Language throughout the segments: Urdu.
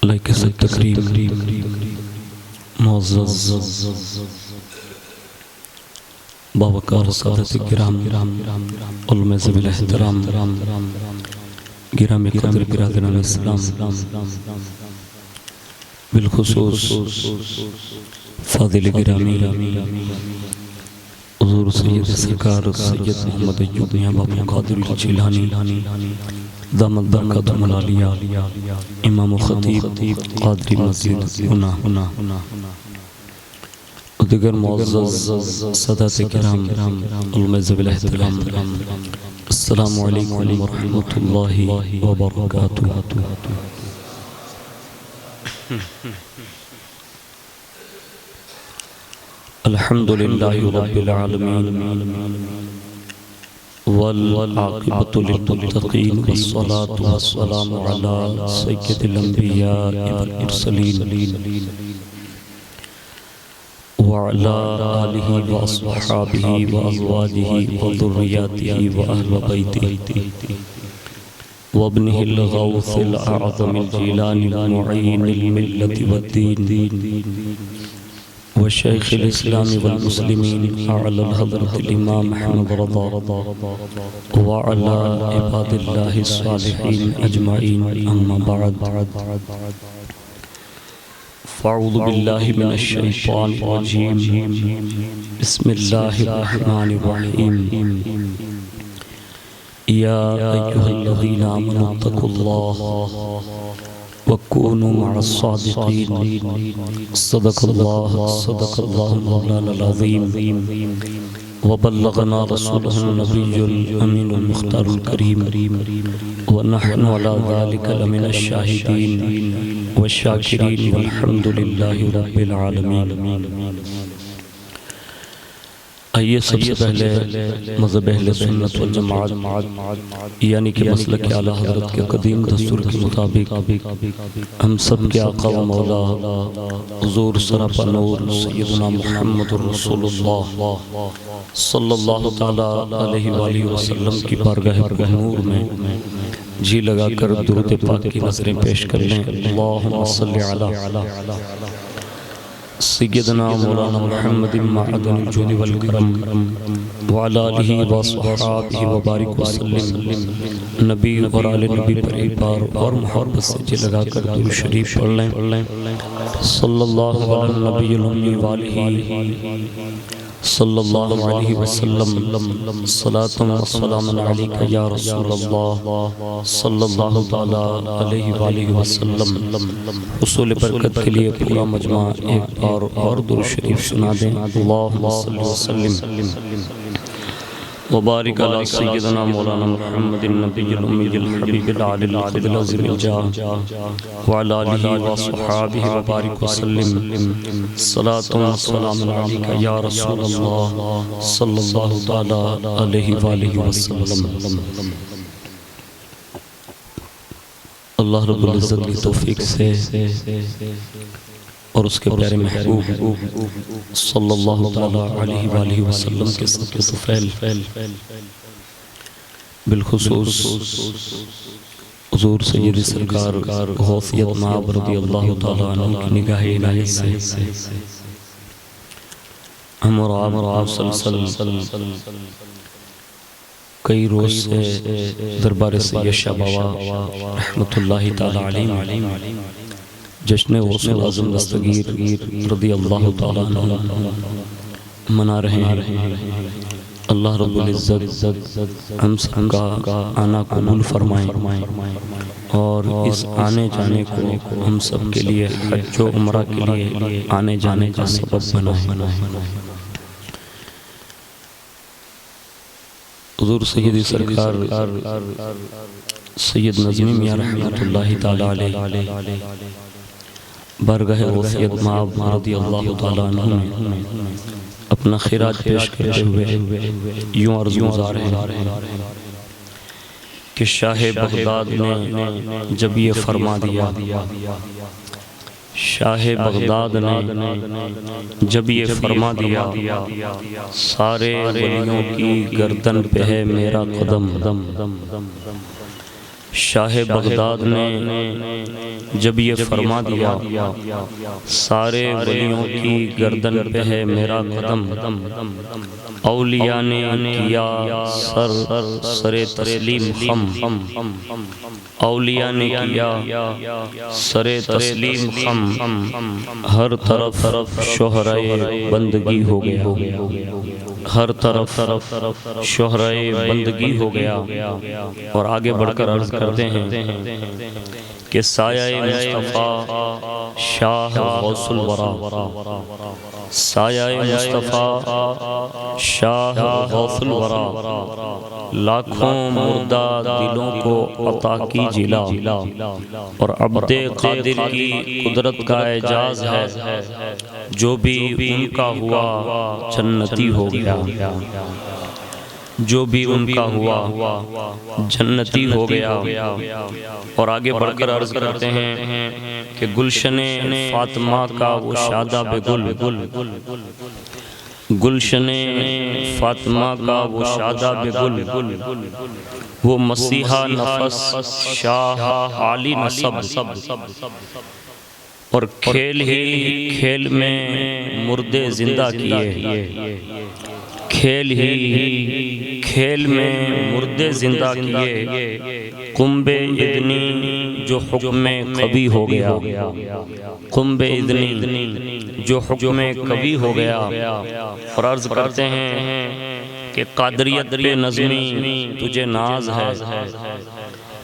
لائک سے تقریب معزز باوقار سادت کرام علماء ذوی الاحترام گرامی قدر برادران اسلام، بالخصوص فاضل گرامی حضور سید سرکار سید محمد ایوب میاں بابا قادری جیلانی دامت برکاتہم العالیہ امام و خطیب قادری مسجد گناہ دیگر معزز سادات کرام علماء ذوی الاحترام، السلام علیکم ورحمۃ اللہ وبرکاتہ۔ الحمدللہ رب العالمین والعاقبۃ للمتقین والصلاة والسلام علی سید الانبیاء والمرسلین وعلى آلہ واصحابہ وازواجہ وذریاتہ واہل بیتہ وابنہ الغوث الاعظم الجیلانی المعین الملت والدین وشیخ الاسلام والمسلمین اعلی الحضرت الامام احمد رضا وعلى عباد اللہ الصالحین اجمعین، اما بعد فاعوذ باللہ من الشیطان الرجیم، بسم اللہ الرحمن الرحیم۔ یا ایہا الذین آمنوا اتقوا اللہ وکونوا مع الصادقین، صدق اللہ مولانا العظیم وبلغنا رسولہ النبی الامین المختار الکریم ونحن علی ذلک لمن الشاہدین والشاکرین والحمد للہ رب العالمین۔ آئیے سب سے پہلے مذہب اہل سنت والجماعت یعنی کہ مسلک اعلیٰ حضرت کے قدیم دستور کے مطابق ہم سب کے آقا و مولا حضور سراپا نور سیدنا محمد رسول اللہ صلی اللہ تعالیٰ علیہ وآلہ وسلم کی بارگاہ نور میں جی لگا کر درود پاک کی نظریں پیش کر لیں۔ اللہم صلی علی سیدنا مولانا محمد معدن الجود والکرم وعلی آلہ وصحابہ وبارک وسلم۔ نبی اور آل نبی پر ایک بار اور محبت سے جی لگا کر درود شریف پڑھ لیں۔ صلی اللہ علی النبی الامی وآلہ صلی اللہ علیہ وسلم، صلاۃ و سلام علیکہ یا رسول اللہ صلی اللہ علیہ وآلہ وسلم۔ حصول برکت کے لیے پورا مجمع ایک بار اور درود شریف سنا دیں۔ اللہم صلی وسلم وبارک علی سیدنا مولانا محمد النبی الامی الحبیب العالی القدر العظیم الجاہ وعلی آلہ وصحابہ وبارک وسلم، صلاۃ و سلام علیکہ یا رسول اللہ صلی اللہ علیہ وآلہ وسلم۔ اللہ رب العزت کی توفیق سے اور اس کے پیارے محبوب صلی اللہ علیہ وآلہ وسلم کے صدق طفیل بالخصوص حضور سید سرکار غوثیت مآب رضی اللہ تعالیٰ عنہ کی نگاہ عنایت سے ہم اور آپ سلسل کئی روز سے دربار سید شاہ بابا رحمت اللہ تعالیٰ علیہ جشن غوث اعظم دستگیر رضی اللہ تعالیٰ عنہ منا رہے ہیں۔ اللہ رب العزت ہم سب کا آنا قبول فرمائیں اور اس آنے جانے کو ہم سب کے لیے حج و عمرہ کے لیے آنے جانے کا سبب بنائیں۔ حضور سید سرکار سید نظمی میاں رحمت اللہ تعالیٰ علیہ بارگاہ غوثیت مآب رضی اللہ تعالیٰ عنہ میں اپنا خراج پیش کرتے ہوئے یوں عرض گزار ہیں کہ شاہ بغداد نے جب یہ فرما دیا، شاہ بغداد نے جب یہ فرما دیا، سارے ولیوں کی گردن پہ ہے میرا قدم، شاہ بغداد نے جب یہ فرما دیا سارے ولیوں کی گردن پہ ہے میرا قدم، اولیاء نے کیا سر تسلیم خم، اولیاء نے کیا سر تسلیم خم، ہر طرف شہرائے بندگی ہو گیا، ہر طرف شہرائے بندگی ہو گیا۔ اور آگے بڑھ کر عرض کرتے ہیں کہ سایہ مصطفیٰ شاہ غوث الورا، سایہ مصطفیٰ شاہ غوث الورا، لاکھوں مردہ دلوں کو عطا کی جلا، اور عبد قادر کی قدرت کا اعجاز ہے، جو بھی ان کا ہوا جنتی ہو گیا، جو بھی ان کا ہوا جنتی ہو گیا۔ اور آگے بڑھ کر عرض کرتے ہیں کہ گلشن فاطمہ کا وہ شاداب گل، گلشن فاطمہ کا وہ شاداب گل، وہ مسیحا نفس شاہ عالی نسب، اور کھیل ہی کھیل میں مردے زندہ کیے، کھیل ہی کھیل میں مردے زندہ کیے، قنب ادنی جو حکم قوی ہو گیا، قنب ادنی جو حکم قوی ہو گیا۔ اور عرض کرتے ہیں کہ قادریت پہ نظمی تجھے ناز ہے،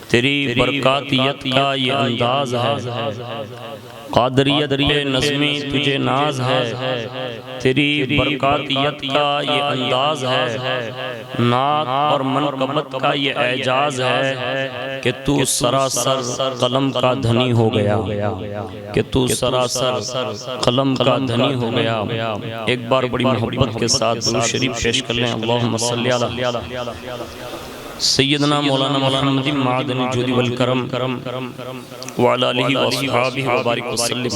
تیری برکاتیت کا یہ انداز ہے، قادریت پہ نظمی تجھے ناز ہے، تیری برکاتیت کا یہ انداز ہے، نعت اور منقبت کا یہ اعجاز ہے کہ تو سراسر قلم کا دھنی ہو گیا، کہ تو سراسر قلم کا دھنی ہو گیا۔ ایک بار بڑی محبت کے ساتھ درود شریف پیش کر لیں، اللہم صلی علی سیدنا مولانا محمد معدن الجود والکرم وعلی آلہ واصحابہ وبارک وسلم،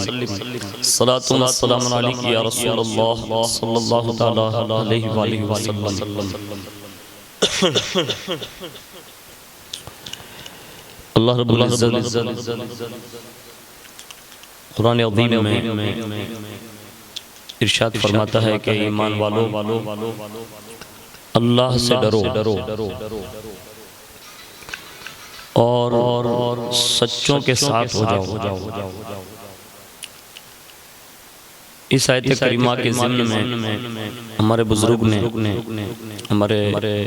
صلاۃ و سلام علیک یا رسول اللہ صلی اللہ تعالی علیہ وآلہ وسلم۔ اللہ رب العزت قرآن عظیم میں ارشاد فرماتا ہے کہ ایمان والو اللہ سے ڈرو اور سچوں کے ساتھ ہو جاؤ۔ اس آیت کریمہ کے ضمن میں ہمارے بزرگ نے، ہمارے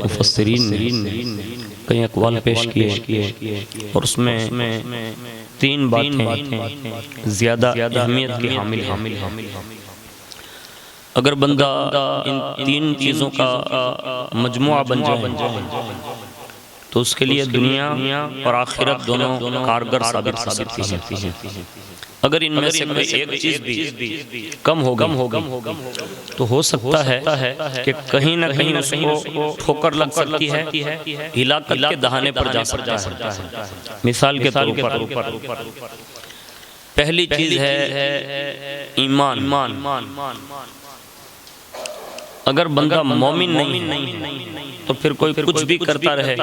مفسرین نے کئی اقوال پیش کیے، اور اس میں تین باتیں زیادہ اہمیت کی حامل ہیں۔ اگر بندہ ان تین چیزوں کا مجموعہ بن جائے تو اس کے لیے دنیا اور آخرت دونوں کارگر ثابت ہوتی ہیں۔ اگر ان میں سے کوئی ایک چیز بھی کم ہوگی تو ہو سکتا ہے کہ کہیں نہ کہیں اس کو ٹھوکر لگ سکتی ہے، ہلاکت کے دہانے پر جا سکتا ہے۔ مثال کے طور پر پہلی چیز ہے ایمان۔ اگر بندہ مومن نہیں تو پھر کوئی کچھ بھی کرتا رہے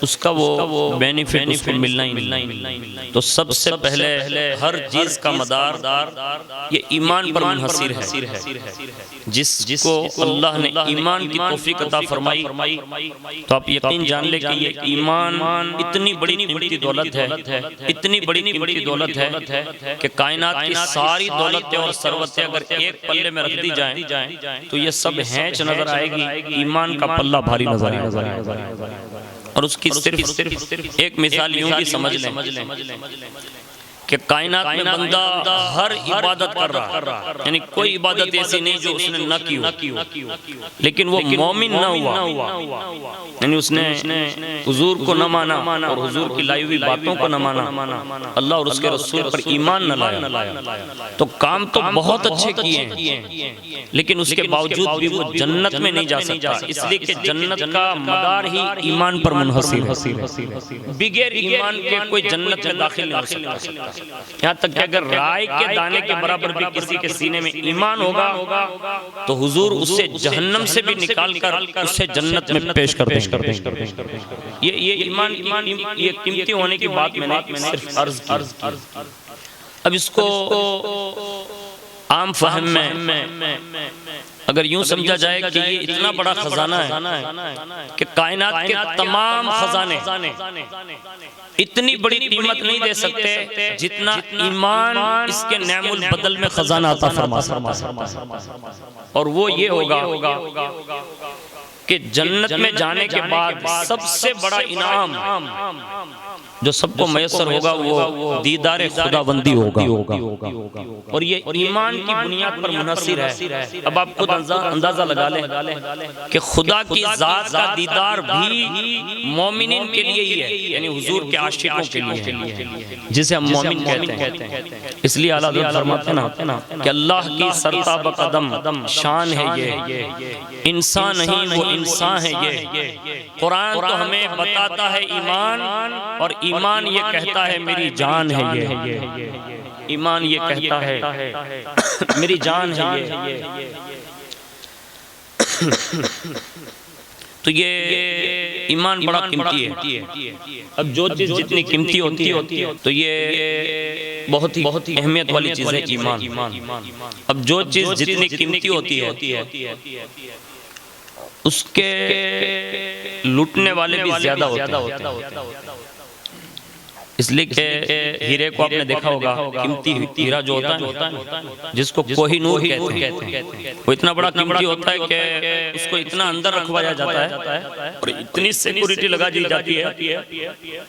اس کا وہ بینیفٹ اس کو ملنا ہی نہیں۔ تو سب سے پہلے ہر چیز کا مدار یہ ایمان پر منحصر ہے۔ جس کو اللہ نے ایمان کی توفیق عطا فرمائی تو آپ یقین جان لیں کہ یہ ایمان اتنی بڑی قیمتی دولت ہے، اتنی بڑی قیمتی دولت ہے کہ کائنات کی ساری دولتیں اور ثروتیں اگر ایک پلے میں رکھ دی جائیں تو یہ سب ہینچ نظر آئے گی، ایمان کا پلہ بھاری نظر آئے گا۔ اور اس کی صرف ایک مثال یوں بھی سمجھ لیں کہ کائنات میں بندہ ہر عبادت کر رہا، یعنی کوئی عبادت ایسی نہیں جو اس نے نہ کی ہو، لیکن وہ مومن نہ ہوا، یعنی اس نے حضور کو نہ مانا اور حضور کی لائی ہوئی باتوں کو نہ مانا، اللہ اور اس کے رسول پر ایمان نہ لایا، تو کام تو بہت اچھے کیے ہیں لیکن اس کے باوجود بھی وہ جنت میں نہیں جا سکتا، اس لیے کہ جنت کا مدار ہی ایمان پر منحصر ہے۔ بغیر ایمان کے کوئی جنت میں داخل نہیں ہو سکتا۔ یہاں تک کہ اگر رائے کے دانے کے برابر بھی کسی کے سینے میں ایمان ہوگا تو حضور اسے جہنم سے بھی نکال کر اسے جنت میں پیش کر دیں گے۔ یہ ایمان یہ قیمتی ہونے کی بات میں نے صرف عرض کی۔ اب اس کو عام فہم میں اگر یوں سمجھا جائے کہ یہ اتنا بڑا خزانہ ہے کہ کائنات کے تمام خزانے اتنی بڑی قیمت نہیں دے سکتے جتنا ایمان اس کے نعم البدل میں خزانہ عطا فرما اور وہ یہ ہوگا کہ جنت میں جانے کے بعد سب سے بڑا انعام جو سب کو میسر ہوگا وہ دیدار خداوندی ہوگا، اور یہ ایمان کی بنیاد پر منحصر ہے۔ اب آپ خود اندازہ لگا لیں کہ خدا کی ذات کا دیدار بھی مومنین کے لیے ہی ہے، یعنی حضور کے عاشقوں کے لیے، جسے ہم مومن کہتے ہیں۔ اس لیے اعلیٰ حضرت فرماتے ہیں نا کہ اللہ کی سرتاب قدم شان ہے یہ، انسان نہیں وہ انسان ہے یہ۔ قرآن تو ہمیں بتاتا ہے ایمان، اور ایمان یہ کہتا ہے میری جان ہے یہ، ایمان یہ کہتا ہے میری جان ہے یہ۔ تو یہ ایمان بڑا قیمتی ہے۔ اب جو چیز جتنی قیمتی ہوتی ہے تو یہ بہت ہی اہمیت والی چیز ہے ایمان۔ اب جو چیز جتنی قیمتی ہوتی ہے اس کے لوٹنے والے بھی زیادہ ہوتے ہیں، اس لیے کہ ہیرے کو آپ نے دیکھا ہوگا، قیمتی ہیرا جو ہوتا ہے جس کو کوہی نور کہتے ہیں، وہ اتنا بڑا قیمتی ہوتا ہے کہ اس کو اتنا اندر رکھوایا جاتا ہے اور اتنی سیکورٹی لگا دی جاتی ہے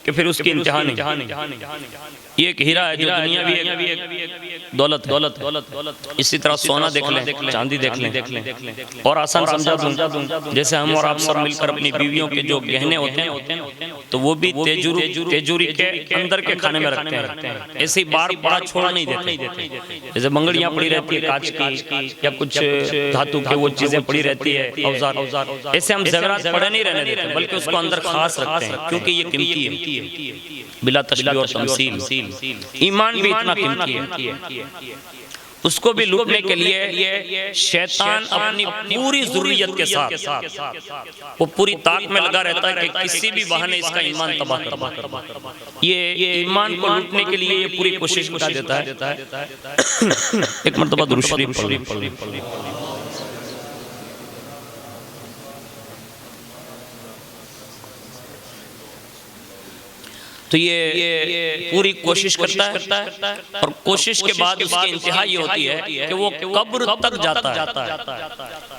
کہ پھر اس کی انتہا نہیں۔ یہ ایک ہیرا ہے جو دنیا بھی ایک دولت ہے۔ اسی طرح سونا دیکھ لیں، چاندی دیکھ لیں، اور آسان سمجھا دوں جیسے ہم اور آپ سب مل کر اپنی بیویوں کے جو گہنے ہوتے ہیں تو وہ بھی تیجوری کے اندر کے کھانے میں رکھتے ہیں، ایسے ہی بار بار چھوڑ نہیں دیتے۔ جیسے بنگڑیاں پڑی رہتی ہے کانچ کی یا کچھ دھاتو کے وہ چیزیں پڑی رہتی ہے، اوزار، ایسے ہم زیورات پڑے نہیں رہنے دیتے بلکہ اس کو اندر خاص رکھتے ہیں کیونکہ یہ قیمتی ہے بلا تشبیہ اور تمثیل۔ ایمان بھی اتنا قیمتی ہے، اس کو بھی لوٹنے کے لیے شیطان اپنی پوری ضروریت کے ساتھ وہ پوری طاق میں لگا رہتا ہے کہ کسی بھی بہانے اس کا ایمان تباہ کر دے۔ یہ ایمان کو لوٹنے کے لیے یہ پوری کوشش بتا دیتا ہے۔ ایک مرتبہ درود شریف پڑھ لیں۔ تو یہ پوری کوشش کرتا ہے اور کوشش کے بعد اس کی انتہا یہ ہوتی ہے کہ وہ قبر تک جاتا ہے،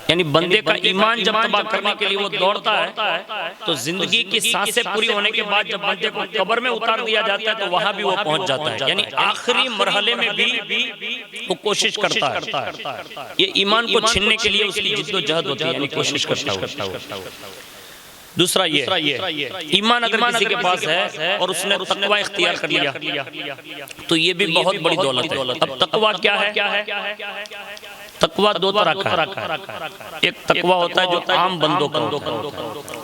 یعنی بندے کا ایمان جب تباہ کرنے کے لیے وہ دوڑتا ہے تو زندگی کی سانسیں پوری ہونے کے بعد جب بندے کو قبر میں اتار دیا جاتا ہے تو وہاں بھی وہ پہنچ جاتا ہے، یعنی آخری مرحلے میں بھی وہ کوشش کرتا ہے۔ یہ ایمان کو چھیننے کے لیے اس کی جد و جہد ہوتی ہے، یعنی کوشش کرتا ہے۔ دوسرا یہ ایمان اگر کسی کے پاس ہے اور اس نے تقوی اختیار کر لیا تو یہ بھی بہت بڑی دولت ہے۔ اب تقوی کیا ہے؟ تقوی دو طرح کا ہے، ایک تقوی ہوتا ہے جو عام بندوں کا ہوتا ہے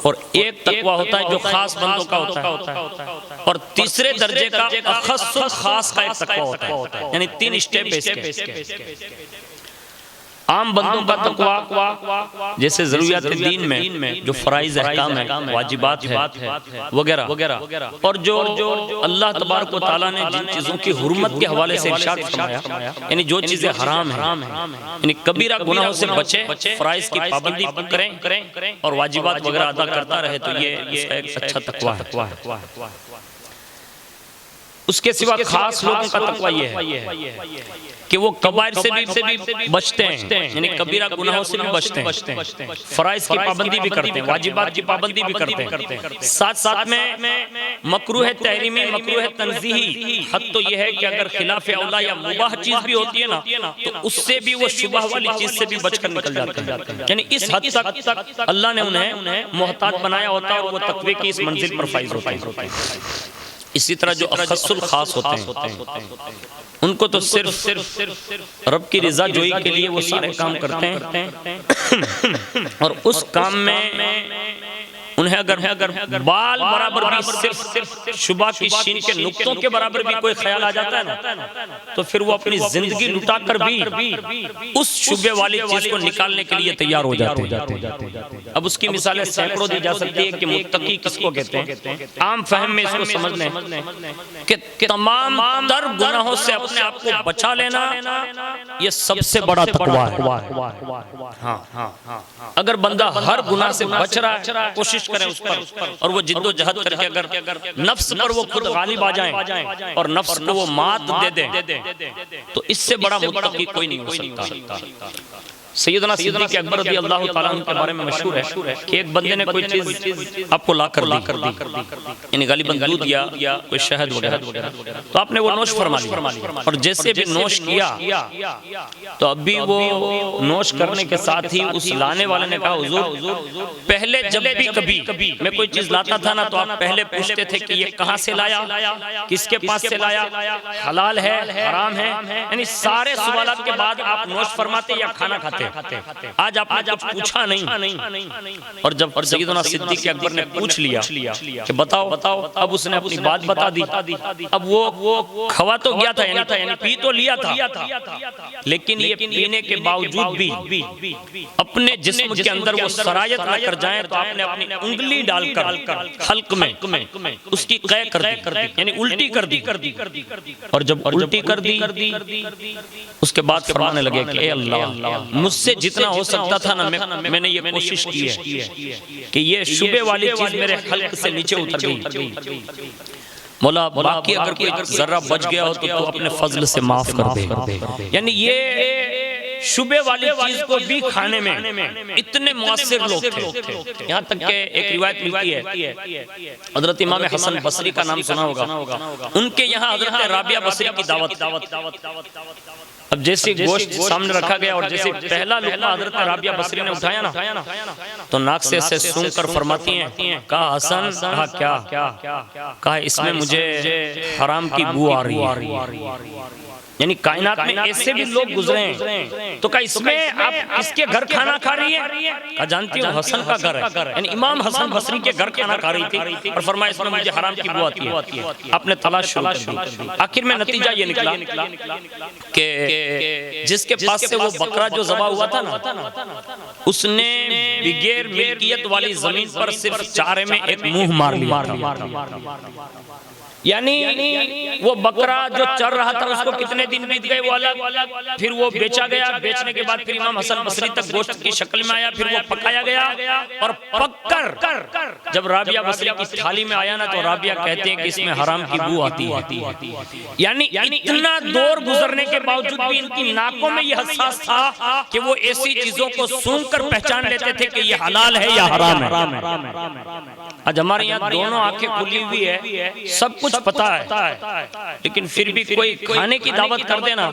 اور ایک تقوی ہوتا ہے جو خاص بندوں کا ہوتا ہے، اور تیسرے درجے کا اخص خاص کا ایک تقوی ہوتا ہے، یعنی 3 سٹیپ ہے اس کے۔ عام بندوں کا تقوی جیسے ضروریات دین میں جو فرائض احکام ہیں، واجبات ہیں وغیرہ، اور جو اللہ تبارک و تعالیٰ نے جن چیزوں کی حرمت کے حوالے سے ارشاد فرمایا، یعنی جو چیزیں حرام ہیں، یعنی کبیرہ گناہوں سے بچے، فرائض کی پابندی کریں اور واجبات وغیرہ ادا کرتا رہے، تو یہ اس کا ایک اچھا تقوی ہے۔ اس کے سوا خاص لوگوں کا تقوی یہ ہے کہ وہ کبائر سے بھی بچتے ہیں، یعنی کبیرہ گناہوں سے بھی بچتے ہیں، فرائض کی پابندی بھی کرتے ہیں، واجبات کی پابندی بھی کرتے ہیں، ساتھ میں مکروہ تحریمی، مکروہ تنزیہی، حد تو یہ ہے کہ اگر خلاف اولا یا مباح چیز بھی ہوتی ہے نا تو اس سے بھی وہ شبہ والی چیز سے بھی بچ کر نکل جاتے ہیں، یعنی اس حد تک اللہ نے انہیں محتاط بنایا ہوتا ہے اور وہ تقوی کی اس منزل پر فائز ہوتے ہیں۔ اسی طرح جو اخص الخاص ہوتے ہیں ان کو تو صرف رب کی رضا جوئی کے لیے وہ سارے کام کرتے ہیں اور اس کام میں انہیں اگر بال برابر بھی صرف شبہ کی شین کے نقطوں کے برابر بھی کوئی خیال آ جاتا ہے نا تو پھر وہ اپنی زندگی لٹا کر بھی اس شبہ والی چیز کو نکالنے کے لیے تیار ہو جاتے ہیں۔ اب اس کی مثالیں سینکڑوں دی جا سکتی ہے کہ متقی کس کو کہتے ہیں۔ عام فہم میں اس کو سمجھ لیں کہ تمام تر گناہوں سے اپنے آپ کو بچا لینا یہ سب سے بڑا تقویٰ ہے۔ اگر بندہ ہر گناہ سے بچ رہا ہے، کوشش کریں اس پر، اور وہ جد و جہد کر کے اگر نفس پر وہ خود غالب آ جائیں اور نفس کو وہ مات دے دیں تو اس سے بڑا متقی کوئی نہیں ہو سکتا۔ سیدنا صدیق اکبر رضی اللہ تعالیٰ عنہ کے بارے میں مشہور ہے کہ ایک بندے نے کوئی چیز آپ کو لا کر دی، یعنی غالباً دودھ یا کوئی شہد وغیرہ، تو آپ نے وہ نوش فرما لیا، اور جیسے بھی نوش کیا تو اب بھی وہ نوش کرنے کے ساتھ ہی اس لانے والے نے کہا حضور پہلے جب بھی کبھی میں کوئی چیز لاتا تھا نا تو آپ پہلے پوچھتے تھے کہ یہ کہاں سے لایا، کس کے پاس سے لایا، حلال ہے حرام ہے، یعنی سارے سوالات کے بعد آپ نوش فرماتے یا کھانا کھاتے۔ آج آپ نے کچھ پوچھا نہیں، اور جب سیدنا صدیق اکبر نے پوچھ لیا کہ بتاؤ، اب اس نے اپنی بات بتا دی۔ اب وہ کھوا تو گیا تھا، یعنی پی تو لیا تھا، لیکن یہ پینے کے باوجود بھی اپنے جسم کے اندر وہ سرایت نہ کر جائیں تو آپ نے اپنی انگلی ڈال کر حلق میں اس کی قے کر دی، یعنی الٹی کر دی، اور جب الٹی کر دی اس کے بعد فرمانے لگے کہ اے اللہ مجھ سے جتنا ہو سکتا تھا نا میں نے یہ کوشش کی ہے کہ یہ شبہ والی چیز میرے حلق سے نیچے اتر گئی، مولا باقی اگر کوئی ذرہ بچ گیا ہو تو تو اپنے فضل سے معاف کر دے۔ یعنی یہ شبہ والی چیز کو بھی کھانے میں اتنے مؤثر لوگ تھے، یہاں تک کہ ایک روایت ملتی ہے حضرت امام حسن بصری کا نام سنا ہوگا، ان کے یہاں حضرت رابعہ بصری کی دعوت۔ اب جیسے گوشت سامنے رکھا گیا اور جیسے پہلا لقمہ حضرت رابعہ بصری نے اٹھایا نا تو ناک سے اسے سونگ کر فرماتی ہیں، کہا حسن، کہا کیا، کہا اس میں مجھے حرام کی بو آ رہی ہے۔ یعنی کائنات میں ایسے بھی لوگ گزرے ہیں، تو کہا اس میں آپ اس کے گھر کھانا کھا رہی ہے؟ کہا جانتی ہوں حسن کا گھر ہے، یعنی امام حسن بصری کے گھر کھانا کھا رہی تھی، اور فرمایا اس میں مجھے حرام کی بو آتی ہے۔ آپ نے تلاش شروع کر دی، آخر میں نتیجہ یہ نکلا کہ جس کے پاس سے وہ بکرا جو ذبح ہوا تھا نا اس نے بغیر ملکیت والی زمین پر صرف چارے میں ایک منہ مار لیا تھا، یعنی وہ بکرا جو چر رہا تھا اس کو کتنے دن بیت گئے وہ الگ، پھر وہ بیچا گیا، بیچنے کے بعد پھر امام حسن بصری تک گوشت کی شکل میں آیا، پھر وہ پکایا گیا، اور پک کر جب رابعہ بصری کی تھالی میں آیا نا تو رابعہ کہتے ہیں کہ اس میں حرام کی بو آتی ہے۔ یعنی اتنا دور گزرنے کے باوجود بھی ان کی ناکوں میں یہ حساس تھا کہ وہ ایسی چیزوں کو سونگ کر پہچان لیتے تھے کہ یہ حلال ہے یا حرام ہے۔ آج ہمارے یہاں دونوں آنکھیں کھلی ہوئی ہے، سب کچھ پتا ہے، لیکن پھر بھی کوئی کھانے کی دعوت کر دینا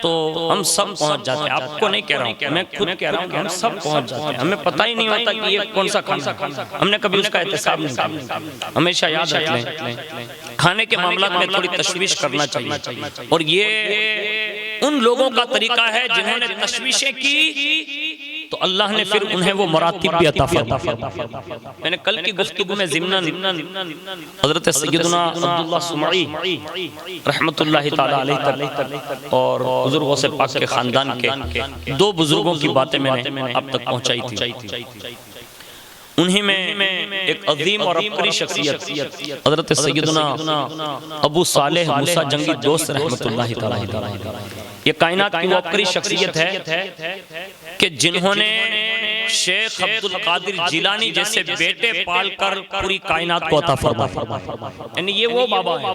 تو ہم سب پہنچ جاتے ہیں۔ آپ کو نہیں کہہ رہا ہوں، میں خود کہہ رہا ہوں کہ ہم سب پہنچ جاتے ہیں، ہمیں پتہ ہی نہیں ہوتا کہ یہ کون سا کھانا ہے، ہم نے کبھی اس کا احتساب نہیں کیا۔ ہمیشہ یاد رکھ لیں کھانے کے معاملات میں تھوڑی تشویش کرنا چاہیے، اور یہ ان لوگوں کا طریقہ ہے جنہوں نے تشویشیں کی تو اللہ نے پھر انہیں وہ مراتب بھی عطا فرمائے۔ میں نے کل کی گفتگو میں ضمناً حضرت سیدنا عبداللہ سمعی رحمت اللہ تعالی علیہ اور حضور غوث پاک کے خاندان کے دو بزرگوں کی باتیں میں نے اب تک پہنچائی تھی۔ انہی میں ایک عظیم اور عبقری شخصیت حضرت سیدنا ابو صالح موسیٰ جنگی دوست رحمت اللہ تعالی، یہ کائنات کی وہ عبقری شخصیت ہے کہ جنہوں نے شیخ عبد القادر جیلانی جیسے بیٹے پال کر پوری کائنات کو عطا فرمایا، یعنی یہ وہ بابا ہیں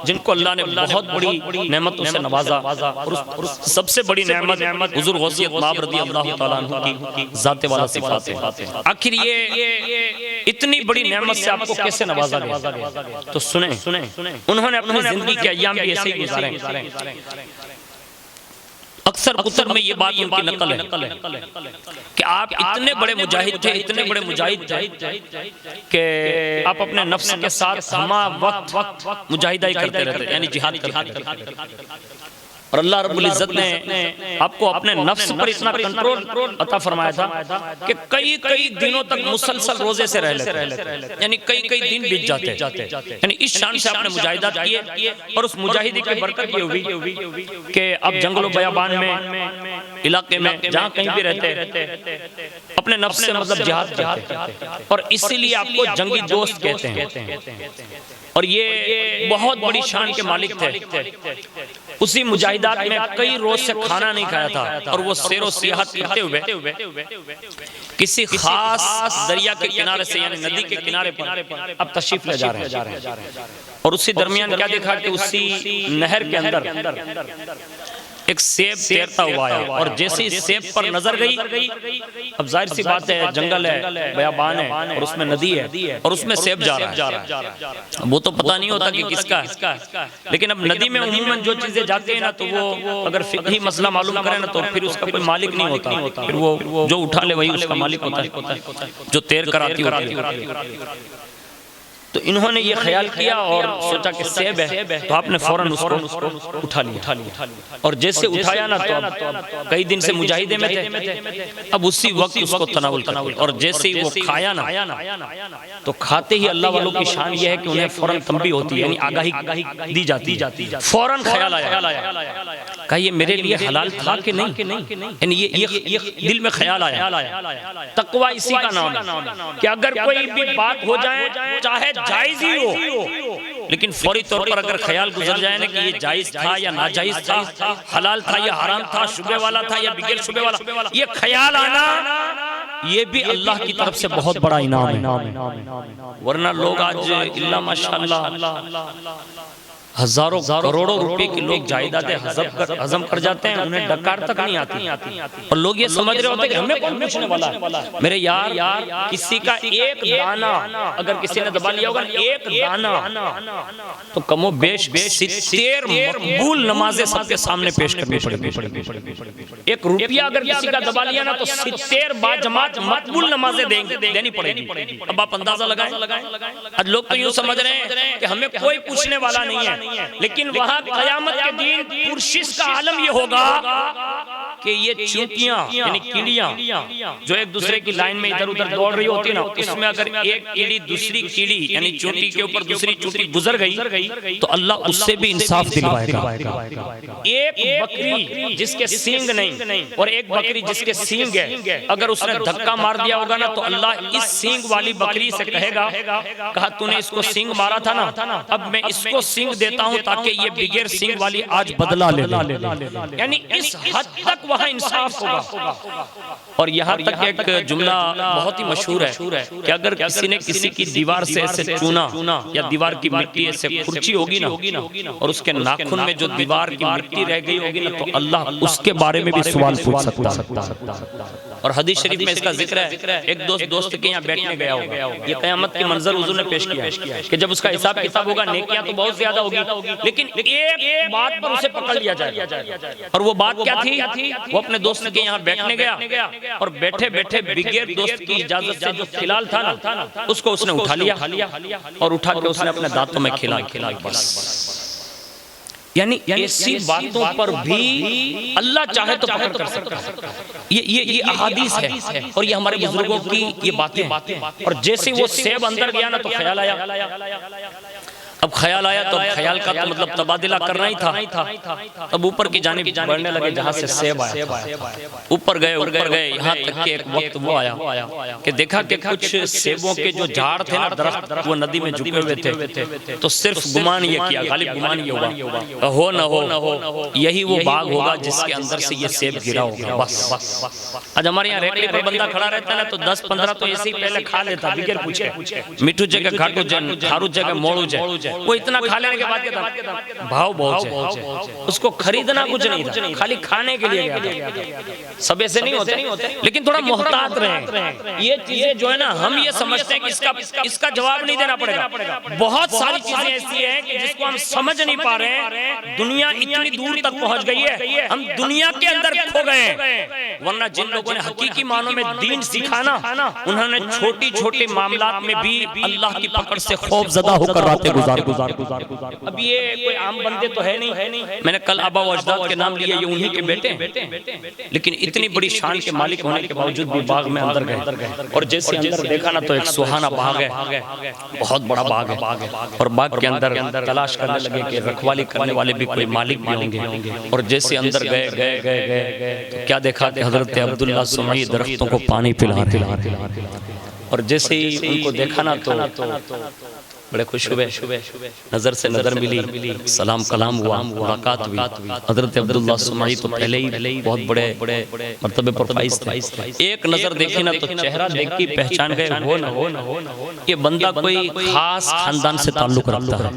جن کو اللہ نے بہت بڑی نعمتوں سے نوازا، اور سب سے بڑی نعمت حضور غوثیت مآب رضی اللہ تعالیٰ عنہ کی ذات والا صفات ہے۔ آخر یہ اتنی بڑی نعمت سے آپ کو کیسے نوازا گیا؟ تو سنیں انہوں نے اپنی زندگی کے ایام بھی ایسے ہی گزارے ہیں۔ اکثر کتب میں یہ بات ان کی نقل ہے کہ آپ اتنے بڑے مجاہد تھے کہ آپ اپنے نفس کے ساتھ ہمہ وقت مجاہدہ ہی کرتے رہتے، یعنی جہاد کرتے رہتے۔ اور اللہ رب العزت نے آپ کو اپنے نفس پر اتنا کنٹرول عطا فرمایا تھا کہ کئی دنوں تک مسلسل روزے سے رہ لیتے، یعنی کئی دن بیت جاتے، یعنی اس شان سے آپ نے مجاہدات کیے، اور اس مجاہدی کی برکت یہ ہوئی کہ اب جنگل و بیابان میں، علاقے میں جہاں کہیں بھی رہتے، اپنے نفس سے مطلب جہاد کرتے، اور اسی لیے آپ کو جنگی دوست کہتے ہیں، اور یہ بہت بڑی شان کے مالک تھے۔ اسی مجاہدات میں کئی روز سے کھانا نہیں کھایا تھا، اور وہ سیر و سیاحت کرتے ہوئے کسی خاص دریا کے کنارے سے، یعنی ندی کے کنارے پر اب تشریف لے جا رہے ہیں، اور اسی درمیان کیا دیکھا کہ اسی نہر کے اندر ایک سیب تیرتا ہوا آیا، اور جیسے اس سیب پر نظر گئی، اب ظاہر سی بات ہے جنگل ہے، بیابان ہے، اور اس میں ندی ہے، اور اس میں سیب جا رہا ہے، وہ تو پتہ نہیں ہوتا کہ کس کا ہے، لیکن اب ندی میں عموماً جو چیزیں جاتی ہیں نا، تو وہ اگر فقہی مسئلہ معلوم کریں نا، تو پھر اس کا کوئی مالک نہیں ہوتا، پھر وہ جو اٹھا لے وہی اس کا مالک ہوتا ہے، جو تیر کر آتی ہوتی ہے۔ تو انہوں نے یہ خیال کیا اور سوچا کہ سیب ہے، تو آپ نے فوراً اس کو اٹھا لیا، اور جیسے اٹھایا نا، تو اب کئی دن سے مجاہدے میں تھے، اب اسی وقت اس کو تناول کر، اور جیسے ہی وہ کھایا نا، تو کھاتے ہی اللہ والوں کی شان یہ ہے کہ انہیں فوراً تنبیہ ہوتی ہے، یعنی آگاہی دی جاتی ہے، فوراً خیال آیا کہ یہ میرے لیے حلال تھا کہ نہیں، یعنی یہ دل میں خیال آیا۔ تقویٰ اسی کا نام ہے کہ اگر کوئی بھی بات ہو جائے، چاہے جائز ہی ہو، لیکن فوری طور پر اگر خیال گزر جائے نا کہ یہ جائز تھا یا ناجائز تھا، حلال تھا یا حرام تھا، شبہ والا تھا یا بغیر شبہ والا، یہ خیال آنا یہ بھی اللہ کی طرف سے بہت بڑا انعام ہے۔ ورنہ لوگ آج اللہ ماشاءاللہ ہزاروں کروڑوں روپے کے لوگ جائیدادیں ہضم کر جاتے ہیں، انہیں ڈکار تک نہیں آتی، اور لوگ یہ سمجھ رہے ہوتے ہیں کہ ہمیں کون پوچھنے والا ہے۔ میرے یار، کسی کا ایک دانہ اگر کسی نے دبا لیا ہوگا، ایک دانہ تو کم و بیش 70 مقبول نمازیں سب کے سامنے پیش کرنی پڑے گی۔ ایک روپیہ اگر کسی کا دبا لیا نا، تو 70 با جماعت مقبول نمازیں دینی پڑے گی۔ اب آپ اندازہ لگائیں، آج لوگ تو یوں سمجھ رہے ہیں کہ ہمیں کوئی پوچھنے والا نہیں ہے، لیکن وہاں قیامت کے دن پرشش کا عالم یہ ہوگا کہ یہ چونٹیاں یعنی کیڑیاں جو ایک دوسرے کی لائن میں ادھر ادھر دوڑ رہی ہوتی نا، اس میں اگر ایک کیڑی دوسری کیڑی یعنی چونٹی کے اوپر دوسری چونٹی گزر گئی تو اللہ اس سے بھی انصاف دلوائے گا۔ ایک بکری جس کے سینگ نہیں اور ایک بکری جس کے سینگ ہے، اگر اس نے دھکا مار دیا ہوگا نا، تو اللہ اس سینگ والی بکری سے کہے گا، کہا تو نے اس کو سینگ مارا تھا نا، اب میں اس کو سینگ دیتا ہوں تاکہ یہ بغیر سینگ والی آج بدلہ لے لے۔ یعنی اس حد تک وہاں انصاف ہوگا۔ اور یہاں تک ایک جملہ بہت ہی مشہور ہے کہ اگر کسی نے کسی کی دیوار سے ایسے چونا یا دیوار کی مٹی ایسے کھرچی ہوگی نا، اور اس کے ناخن میں جو دیوار کی مٹی رہ گئی ہوگی نا، تو اللہ اس کے بارے میں بھی سوال پوچھ سکتا۔ اور حدیث شریف میں اس کا ذکر ہے، ایک دوست کے یہاں بیٹھنے گیا ہوگا، یہ قیامت کے منظر حضور نے پیش کیا کہ جب اس کا حساب کتاب ہوگا، نیکیاں تو بہت زیادہ ہوگی، لیکن ایک بات پر اسے پکڑ لیا جائے گا، اور وہ بات کیا تھی؟ وہ اپنے دوست کے یہاں بیٹھنے گیا، اور بیٹھے بیٹھے بغیر دوست کی اجازت سے جو کھلال تھا نا، اس کو اس نے اٹھا لیا، اور اٹھا کے اس نے اپنے دانتوں میں کھلا بس۔ یعنی ایسی باتوں پر بھی اللہ چاہے تو پکڑ کر سکتا ہے۔ یہ احادیث ہے، اور یہ ہمارے بزرگوں کی یہ باتیں ہیں۔ اور جیسے وہ سیب اندر گیا نا، تو خیال آیا، اب خیال آیا تو خیال کا تو مطلب تبادلہ کرنا ہی تھا۔ اب اوپر کی جانب بڑھنے لگے جہاں سے سیب آیا تھا، اوپر گئے، یہاں تک کہ ایک وقت وہ آیا کہ دیکھا کہ کچھ سیبوں کے جو جھاڑ تھے نا، درخت، وہ ندی میں جھکے ہوئے تھے، تو صرف گمان یہ کیا، غالب گمان یہ ہوا ہو نہ ہو یہی وہ باغ ہوگا جس کے اندر سے یہ سیب گرا ہوگا بس۔ آج ہمارے یہاں ریکڑی پر بندہ کھڑا رہتا ہے نا، تو 10-15 تو ایسے ہی پہلے کھا لیتا بغیر پوچھے، میٹھو جگہ کھاٹو جن، کھارو جگہ موڑو جے، وہ اتنا کھا لینے کے بعد کہتا بھاؤ بہت ہے، اس کو خریدنا کچھ نہیں تھا، خالی کھانے کے لیے گیا تھا۔ سب ایسے نہیں ہوتے، لیکن تھوڑا محتاط رہیں۔ یہ چیزیں جو ہے نا، ہم یہ سمجھتے ہیں کہ اس کا جواب نہیں دینا پڑے گا۔ بہت ساری چیزیں ایسی ہیں کہ جس کو ہم سمجھ نہیں پا رہے ہیں۔ دنیا اتنی دور تک پہنچ گئی ہے، ہم دنیا کے اندر کھو گئے ہیں، ورنہ جن لوگوں نے حقیقی معنوں میں دین سکھا نا، انہوں نے چھوٹی چھوٹی معاملات میں بھی اللہ کی پکڑ سے خوف زدہ ہو کر راتیں گزار. اب یہ کوئی عام بندے تو ہے نہیں. میں نے کل آبا و اجداد کے نام لیے، یہ انہی کے بیٹے ہیں، لیکن اتنی بڑی شان کے مالک ہونے کے باوجود بھی باغ میں اندر گئے، اور جیسے اندر دیکھا نا تو ایک سہانا باغ ہے، بہت بڑا باغ ہے، اور باغ کے اندر تلاش کرنے لگے کہ رکھوالی کرنے والے بھی کوئی مالک بھی ہوں گے. اور جیسے اندر گئے تو کیا دیکھا کہ حضرت عبداللہ سمعی درختوں کو پانی پلا رہے ہیں. اور جیسے ہی ان کو دیکھا نا تو بڑے خوش ہوئے، نظر سے نظر ملی، سلام کلام ہوا، ملاقات ہوئی. حضرت عبداللہ سمعی تو پہلے ہی بہت بڑے مرتبے پر فائز تھے. ایک نظر دیکھی نا تو چہرہ دیکھ کے پہچان گئے، ہو نہ یہ بندہ کوئی خاص خاندان سے تعلق رکھتا ہے،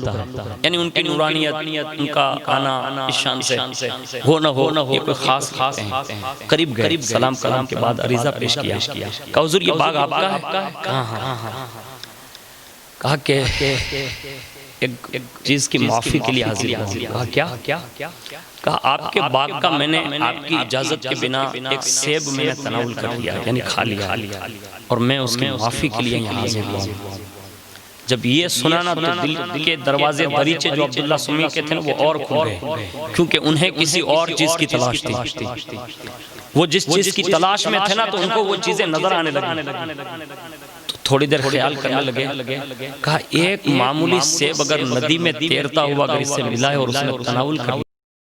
یعنی ان کی نورانیت، ان کا آنا اس شان سے ہو نہ ہو یہ کوئی خاص ہیں. قریب گئے، سلام کلام کے بعد عریضہ پیش کیا، کہا حضور یہ باغ آپ کا ہے؟ کہا ہاں. کہا کہ ایک چیز کی معافی کے لیے حاضر ہوں. کہا کیا؟ کہا آپ کے باغ کا میں نے آپ کی اجازت کے بنا ایک سیب میں نے تناول کر لیا، یعنی کھا لیا، اور میں اس کی معافی کے لیے یہاں حاضر ہوں. جب یہ سنا نا تو دل کے دروازے دریچے جو عبداللہ سمعی کے تھے وہ اور کھل گئے، کیونکہ انہیں کسی اور چیز کی تلاش تھی. وہ جس چیز کی تلاش میں تھے نا تو ان کو وہ چیزیں نظر آنے لگی. تھوڑی دیر خیال کرنے لگے، کہا ایک معمولی سیب اگر ندی میں تیرتا ہوا اگر اس سے ملا ہے اور اس نے تناول کر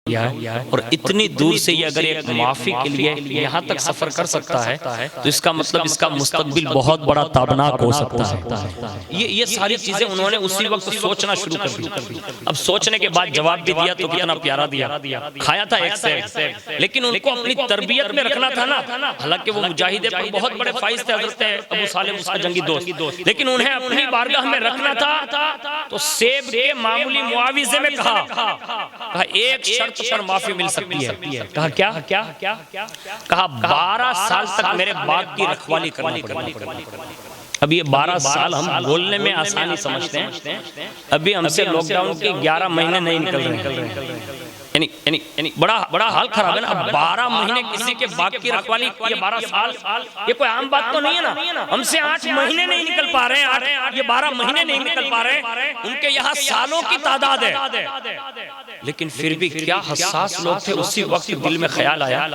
لیا ہے، اور اتنی دور سے یہ اگر ایک معافی کے لیے یہاں تک سفر کر سکتا ہے تو اس کا مطلب اس کا مستقبل بہت بڑا تابناک ہو سکتا ہے. یہ ساری چیزیں انہوں نے اسی وقت سوچنا شروع کر دی. اب سوچنے کے بعد جواب بھی دیا تو کتنا پیارا دیا. کھایا تھا ایک سے، لیکن ان کو اپنی تربیت میں رکھنا تھا نا. حالانکہ وہ مجاہدے پر بہت بڑے فائز تھے، حضرت ابو سالم اس کا جنگی دوست، لیکن انہیں اپنی بارگاہ میں رکھنا تھا. تو سیب کے معمولی معاوضے میں کہا ایک شرط پر معافی مل سکتی ہے. کہا کیا؟ کہا 12 سال تک میرے باغ کی رکھوالی کرنا پڑے گا. اب یہ 12 سال ہم بولنے میں آسانی سمجھتے ہیں، ابھی ہم سے لاک ڈاؤن کے 11 مہینے نہیں نکل رہے ہیں. یعنی بڑا حال خراب ہے نا. اب 12 مہینے کسی کے باغ کی رکھوالی، یہ 12 سال، یہ کوئی عام بات تو نہیں ہے نا. ہم سے 8 مہینے نہیں نکل پا رہے ہیں، یہ 12 مہینے نہیں نکل پا رہے. ان کے یہاں سالوں کی تعداد ہے، لیکن پھر بھی کیا حساس لوگ تھے. اسی وقت دل میں خیال آیا،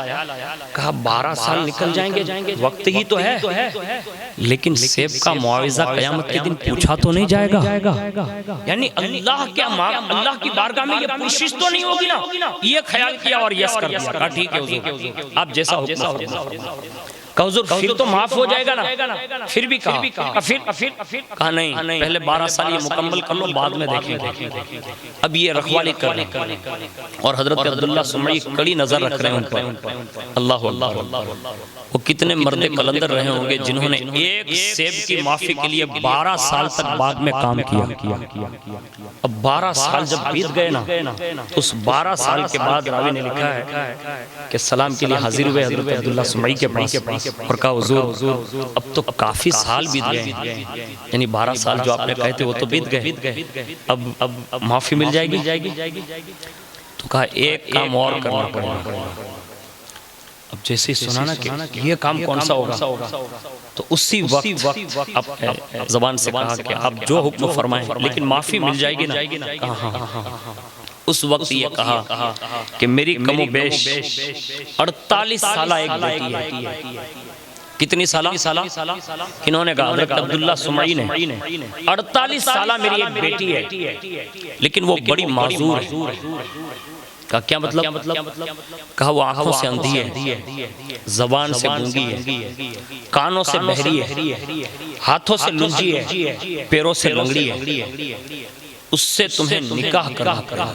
کہا 12 سال نکل جائیں گے، وقت ہی تو ہے، لیکن سیب کا معاوضہ قیامت کے دن پوچھا تو نہیں جائے گا. یعنی اللہ کی بارگاہ میں یہ پرسش تو نہیں ہوگی نا. یہ خیال کیا اور یس کر دیا. کہا ٹھیک ہے حضور، آپ جیسا حکم فرمائیں. کہا حضور پھر تو معاف ہو جائے گا نا. پھر بھی کہا کہا نہیں، پہلے 12 سال یہ مکمل کر لو، بعد میں دیکھیں گے. اب یہ رکھوالی کر رہے ہیں اور حضرت عبداللہ سمعی کڑی نظر رکھ رہے ہیں ان پر. اللہ، وہ کتنے مرد قلندر رہے ہوں گے جنہوں نے ایک سیب کی معافی کے لیے 12 سال تک باغ میں کام کیا. اب 12 سال جب بیت گئے نا، اس 12 سال کے بعد راوی نے لکھا ہے کہ سلام کے لیے حاضر ہوئے حضرت عبداللہ سمعی کے پاس اور کہا حضور اب تو کافی سال بیت گئے، یعنی 12 سال جو آپ نے کہے تھے وہ تو بیت گئے، اب معافی مل جائے گی. تو کہا ایک کام اور کرنا پڑے گا. اب جیسے سنا نا کہ یہ کام کون سا ہوگا، تو اسی وقت اب زبان سے کہا کہ آپ جو حکم فرمائیں، لیکن معافی مل جائے گی نا. کہا ہاں. اس وقت یہ کہا کہ میری کم و بیش 48 سالہ ایک بیٹی ہے. کتنی سالہ؟ کنہوں نے کہا؟ حضرت عبداللہ سمعی نے. 48 سالہ میری ایک بیٹی ہے، لیکن وہ بڑی معذور ہے. کہا کیا مطلب؟ کہا وہ آنکھوں سے اندھی ہے، زبان سے گونگی ہے، کانوں سے بہری ہے، ہاتھوں سے لنجی ہے، پیروں سے لنگڑی ہے. اس سے تمہیں نکاح کرنا پڑا.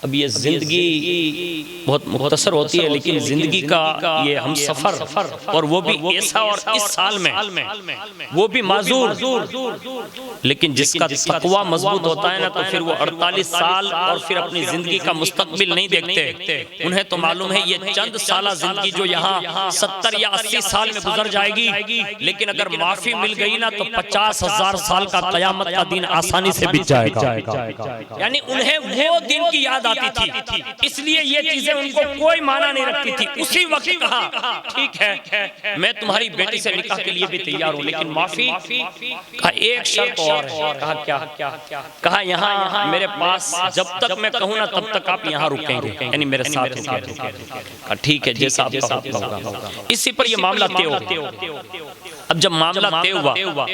اب یہ زندگی بہت مختصر ہوتی ہے، لیکن زندگی کا یہ ہم سفر، اور وہ بھی ایسا اور اس سال میں وہ بھی معذور، لیکن جس کا تقوی مضبوط ہوتا ہے نا تو پھر وہ 48 سال اور پھر اپنی زندگی کا مستقبل نہیں دیکھتے. انہیں تو معلوم ہے یہ چند سالہ زندگی جو یہاں 70 یا 80 سال میں گزر جائے گی، لیکن اگر معافی مل گئی نا تو 50,000 سال کا قیامت کا دن آسانی سے بیت جائے گا. یعنی انہیں وہ دن کی یاد آتی تھی، اس لیے یہ چیزیں ان کو کوئی معنی نہیں رکھتی تھی۔ اسی وقت کہا ٹھیک ہے میں تمہاری بیٹی سے نکاح کے لیے بھی تیار ہوں، لیکن معافی کا ایک شرط اور ہے۔ کہا کیا؟ کہا یہاں میرے پاس جب تک میں کہوں نا تب تک آپ یہاں رکیں گے، یعنی میرے ساتھ رکیں گے۔ کہا ٹھیک ہے جیسا آپ کا حکم ہوگا۔ اسی پر یہ معاملہ طے ہو۔ اب جب معاملہ طے ہوا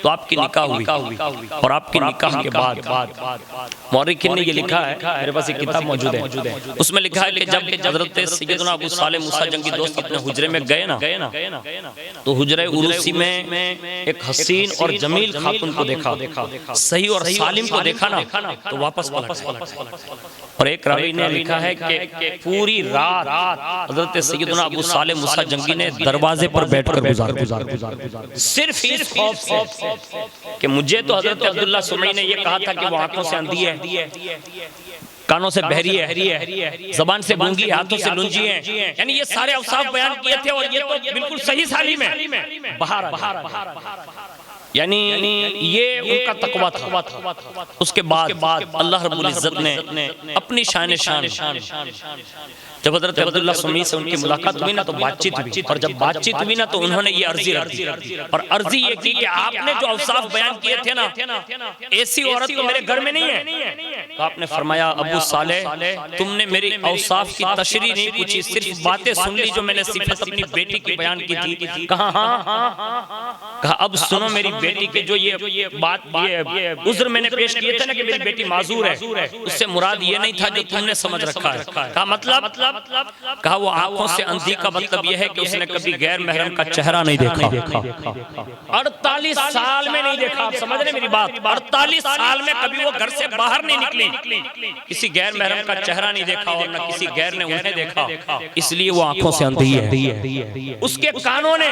تو آپ کی نکاح ہوئی، اور آپ کی نکاح کے بعد مورخین نے یہ لکھا ہے، میرے پاس ایک کتاب موجود ہے، اس میں لکھا ہے کہ جب حضرت سیدنا ابو صالح موسیٰ جنگی دوست اپنے حجرے میں گئے نا تو حجرہ عروسی میں ایک حسین اور جمیل خاتون کو دیکھا، صحیح اور سالم کو دیکھا نا تو واپس پلٹ۔ اور ایک راوی نے لکھا ہے کہ پوری رات حضرت سیدنا ابو صالح موسیٰ جنگی نے دروازے پر بیٹھ کر گزار صرف اس خوف سے کہ مجھے تو حضرت عبداللہ سمعی نے یہ کہا تھا کہ وہ آنکھوں سے اندھی ہے، کانوں سے بہری ہے، زبان سے گونگی ہے، ہاتھوں سے لنجی ہے، یعنی یہ سارے اوصاف بیان کیے تھے اور یہ تو بالکل صحیح سالم ہے، باہر یعنی یہ ان کا تقویٰ تھا۔ اس کے بعد اللہ رب العزت نے اپنی شان جب حضرت عبداللہ سمعی سے ان کی ملاقات ہوئی نا تو بات چیت ہوئی، اور جب بات چیت ہوئی نا تو انہوں نے یہ عرضی رکھی، اور عرضی یہ کی کہ آپ نے جو اوصاف بیان کیے تھے نا ایسی عورت تو میرے گھر میں نہیں ہے۔ تو آپ نے فرمایا ابو صالح تم نے میری اوصاف کی تشریح نہیں پوچھی، صرف باتیں سن لی جو میں نے صفت اپنی بیٹی کی بیان کی تھی۔ کہا ہاں، کہا اب سنو میری بیٹی کے جو یہ بات یہ عذر میں نے پیش کیے تھے نا کہ میری بیٹی معذور ہے، اس سے مراد یہ نہیں تھا جو تم نے سمجھ رکھا ہے۔ کہا مطلب؟ کہا وہ آنکھوں سے اندھی کا مطلب یہ ہے کہ اس نے کبھی غیر محرم کا چہرہ نہیں دیکھا، 48 سال میں نہیں دیکھا۔ آپ سمجھ رہے میری بات؟ 48 سال میں کبھی وہ گھر سے باہر نہیں نکلی، کسی غیر محرم کا چہرہ نہیں دیکھا اور نہ کسی غیر نے انہیں دیکھا، اس لیے وہ آنکھوں سے اندھی ہے۔ اس کے کانوں نے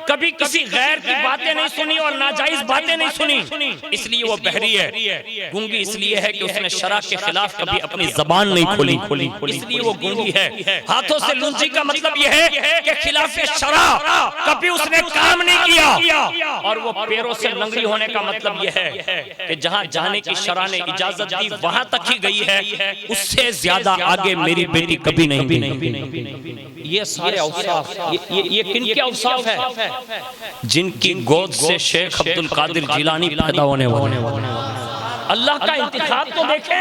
کبھی کسی غیر کی باتیں نہیں سنی اور ناجائز باتیں نہیں سنی، اس لیے وہ بہری ہے۔ گونگی اس لیے ہے کہ اس نے شرع کے خلاف کبھی اپنی زبان نہیں کھولی، اس لیے وہ گونگی ہے۔ ہاتھوں سے لنجی کا مطلب یہ ہے کہ خلاف شرع کبھی اس نے کام نہیں کیا، اور وہ پیروں سے لنگڑی ہونے کا مطلب یہ ہے کہ جہاں جانے کی شرع نے اجازت دی وہاں تک ہی گئی ہے، اس سے زیادہ آگے میری بیٹی کبھی نہیں گئی۔ یہ سارے اوصاف یہ کن کے اوصاف ہے؟ جن کی گود سے شیخ عبد القادر جیلانی پیدا ہونے والے۔ اللہ کا انتخاب تو دیکھیں،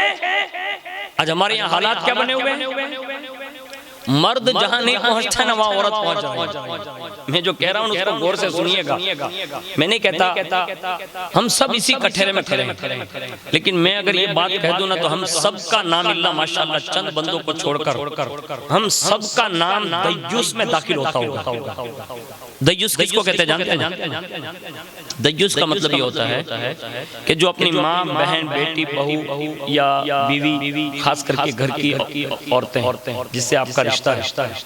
آج ہمارے یہاں حالات کیا بنے ہوئے ہیں؟ مرد جہاں نہیں پہنچتا نا وہاں عورت پہنچ جائے۔ میں جو کہہ رہا ہوں اس کو غور سے سنیے گا، میں نہیں کہتا ہم سب اسی کٹھرے میں کھڑے ہیں، لیکن میں اگر یہ بات کہہ دوں نا تو ہم سب کا نام اللہ ماشاءاللہ چند بندوں کو چھوڑ کر ہم سب کا نام دیوس میں داخل ہوتا ہوگا۔ دیوس کس کو کہتے ہیں جانتے ہیں؟ دیوس کا مطلب یہ ہوتا ہے کہ جو اپنی ماں، بہن، بیٹی، بہو یا بیوی، خاص کر کے گھر کی عورتیں جس سے آپ کا رشتہ ہے،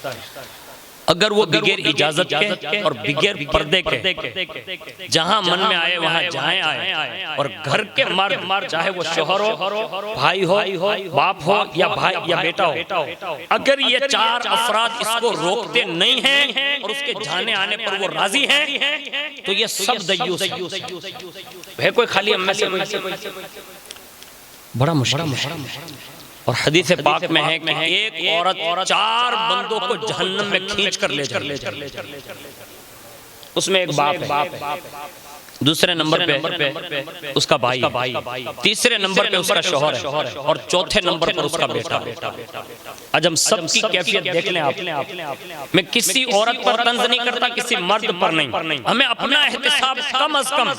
اگر وہ بغیر اجازت کے اور بغیر پردے کے جہاں من میں آئے وہاں جائیں آئے، اور گھر کے مرد چاہے وہ شوہر ہو، بھائی ہو، باپ ہو یا بھائی یا بیٹا ہو، اگر یہ چار افراد اس کو روکتے نہیں ہیں اور اس کے جانے آنے پر وہ راضی ہیں تو یہ سب دیوس ہے۔ کوئی خالی ہم میں سے بڑا مشکل ہے، اور حدیث پاک میں ہے کہ ایک عورت 4 بندوں کو جہنم میں کھینچ کر لے جائے۔ اس میں ایک باپ ہے، دوسرے نمبر پہ اس کا بھائی، تیسرے نمبر پہ اس کا شوہر ہے، اور چوتھے نمبر پر اس کا بیٹا۔ آج ہم سب کی کیفیت دیکھ لیں آپ، میں کسی عورت پر طنز نہیں کرتا، کسی مرد پر نہیں، ہمیں اپنا احتساب کم از کم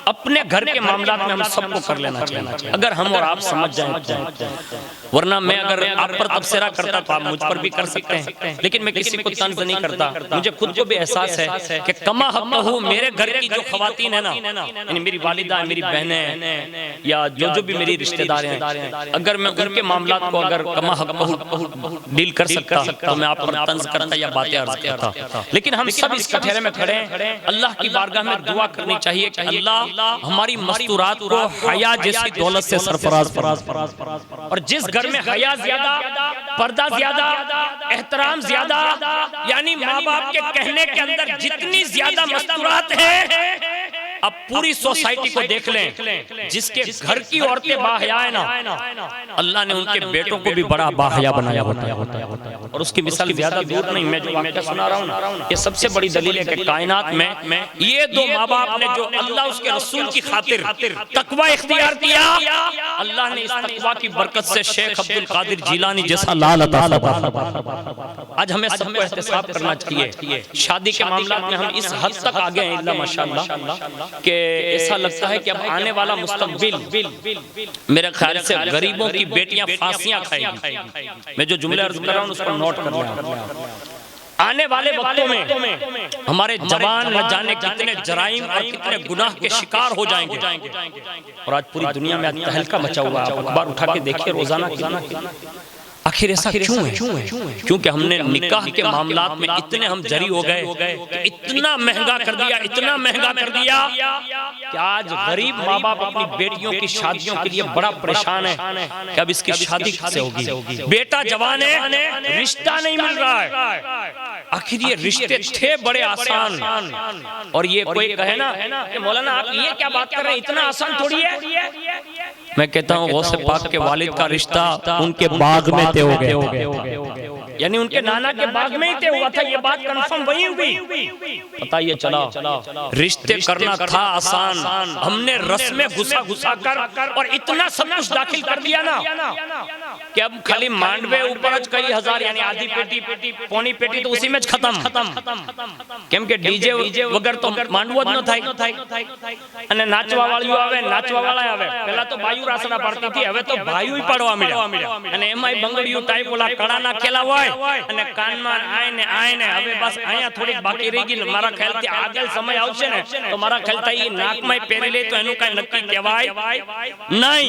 اپنے گھر کے معاملات میں ہم سب کو کر لینا چاہیے، اگر ہم اور آپ سمجھ جائیں۔ ورنہ میں اگر آپ پر تبصرہ کرتا تو آپ مجھ پر بھی کر سکتے ہیں، لیکن میں کسی کو طنز نہیں کرتا۔ مجھے خود کو بھی احساس ہے کہ کما حقہ میرے گھر کی جو خواتین ہیں نا، یعنی میری والدہ، میری بہنیں یا جو بھی میری رشتہ دار ہیں، اگر میں ان کے معاملات کو اگر کما حقہ ڈیل کر سکتا تو میں آپ پر طنز کرتا یا باتیں عرض کرتا، لیکن ہم سب اس کٹھرے میں کھڑے ہیں۔ اللہ کی بارگاہ میں دعا کرنی چاہیے کہ اللہ ہماری مستورات کو حیا جیسی دولت سے سرفراز، اور جس گھر میں حیا زیادہ، پردہ زیادہ، احترام زیادہ، یعنی ماں باپ کے کہنے کے اندر جتنی زیادہ مستورات ہیں اب پوری سوسائٹی کو دیکھ لیں، جس کے گھر کی عورتیں باحیا ہیں نا، اللہ نے ان کے بیٹوں کو بھی بڑا باحیا بنایا ہوتا ہے۔ اور اس کی مثال زیادہ دور نہیں، میں جو واقعہ سنا رہا ہوں یہ سب سے بڑی دلیل ہے کہ کائنات میں یہ دو ماں باپ نے جو اللہ اس کے رسول کی خاطر تقوی اختیار کیا، اللہ نے اس تقوی کی برکت سے شیخ عبد القادر جیلانی جیسا لال عطا فرمایا۔ آج ہمیں سب کو احتساب کرنا چاہیے۔ شادی کے معاملات میں ہم اس حد تک آگے ہیں اللہ ماشاءاللہ کہ ایسا لگتا ہے کہ اب آنے والا مستقبل میرے خیال سے غریبوں کی بیٹیاں پھانسیاں کھائیں گی۔ میں جو جملے عرض کر رہا ہوں اس کو نوٹ کر لیں۔ آنے والے وقتوں میں ہمارے جوان نہ جانے کتنے جرائم اور کتنے گناہ کے شکار ہو جائیں گے، اور آج پوری دنیا میں تہلکہ مچا ہوا ہے۔ اخبار اٹھا کے دیکھیے روزانہ کتنا۔ آخر ایسا کیوں ہے؟ کیونکہ ہم نے نکاح کے معاملات میں اتنے ہم جری ہو گئے کہ اتنا مہنگا کر دیا، اتنا مہنگا کر دیا کہ آج غریب ماں باپ اپنی بیٹیوں کی شادیوں کے لیے بڑا پریشان ہے کہ اب اس کی شادی کیسے ہوگی۔ بیٹا جوان ہے، رشتہ نہیں مل رہا ہے۔ آخر یہ رشتے تھے بڑے آسان، اور یہ کوئی کہے نا کہ مولانا آپ یہ کیا بات کر رہے ہیں، اتنا آسان تھوڑی ہے۔ میں کہتا ہوں غوث پاک کے والد کا رشتہ ان کے باغ میں طے ہو گیا، یعنی ان کے نانا کے باغ میں ہی طے ہوا تھا۔ یہ بات کنفرم وہی ہوئی۔ پتہ یہ چلا رشتے کرنا تھا آسان، ہم نے رس میں گھسا کر اور اتنا سب کچھ داخل کر دیا نا کہ اب خالی مانڈوے اوپر کئی ہزار، یعنی آدھی پیٹی پونی پیٹی تو اسی میں ختم، کیونکہ ڈی جے وگر تو مانڈوت نہ تھائی અને નાચવા વાળીઓ આવે, નાચવા વાળા આવે. પહેલા તો બાયુ રાસડા પડતી હતી, હવે તો બાયુ પડવા મળ્યા, અને એમાંય બંગડીયું ટાઈપ ઓલા કડા નાખેલા હોય અને કાનમાં આઈને હવે બસ અહીંયા થોડીક બાકી રહી ગઈ. મારા ખ્યાલથી આગળ સમય આવશે ને તો મારા ખ્યાલથી એ નાકમાં પહેરી લે તો એનું કાંઈ નક્કી કહેવાય નહીં.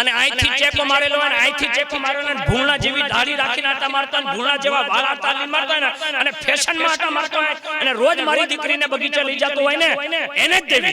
અને આઈથી ચેકો મારેલો અને આઈથી ચેકો મારેલો અને ભૂણા જેવી દાઢી રાખીને આટા મારતો અને ભૂણા જેવા વાળ તાલી મારતો હોય ને અને ફેશન માં આટા મારતો હોય અને રોજ મારી દીકરીને બગીચે લઈ જતો હોય ને એને જ દેવી।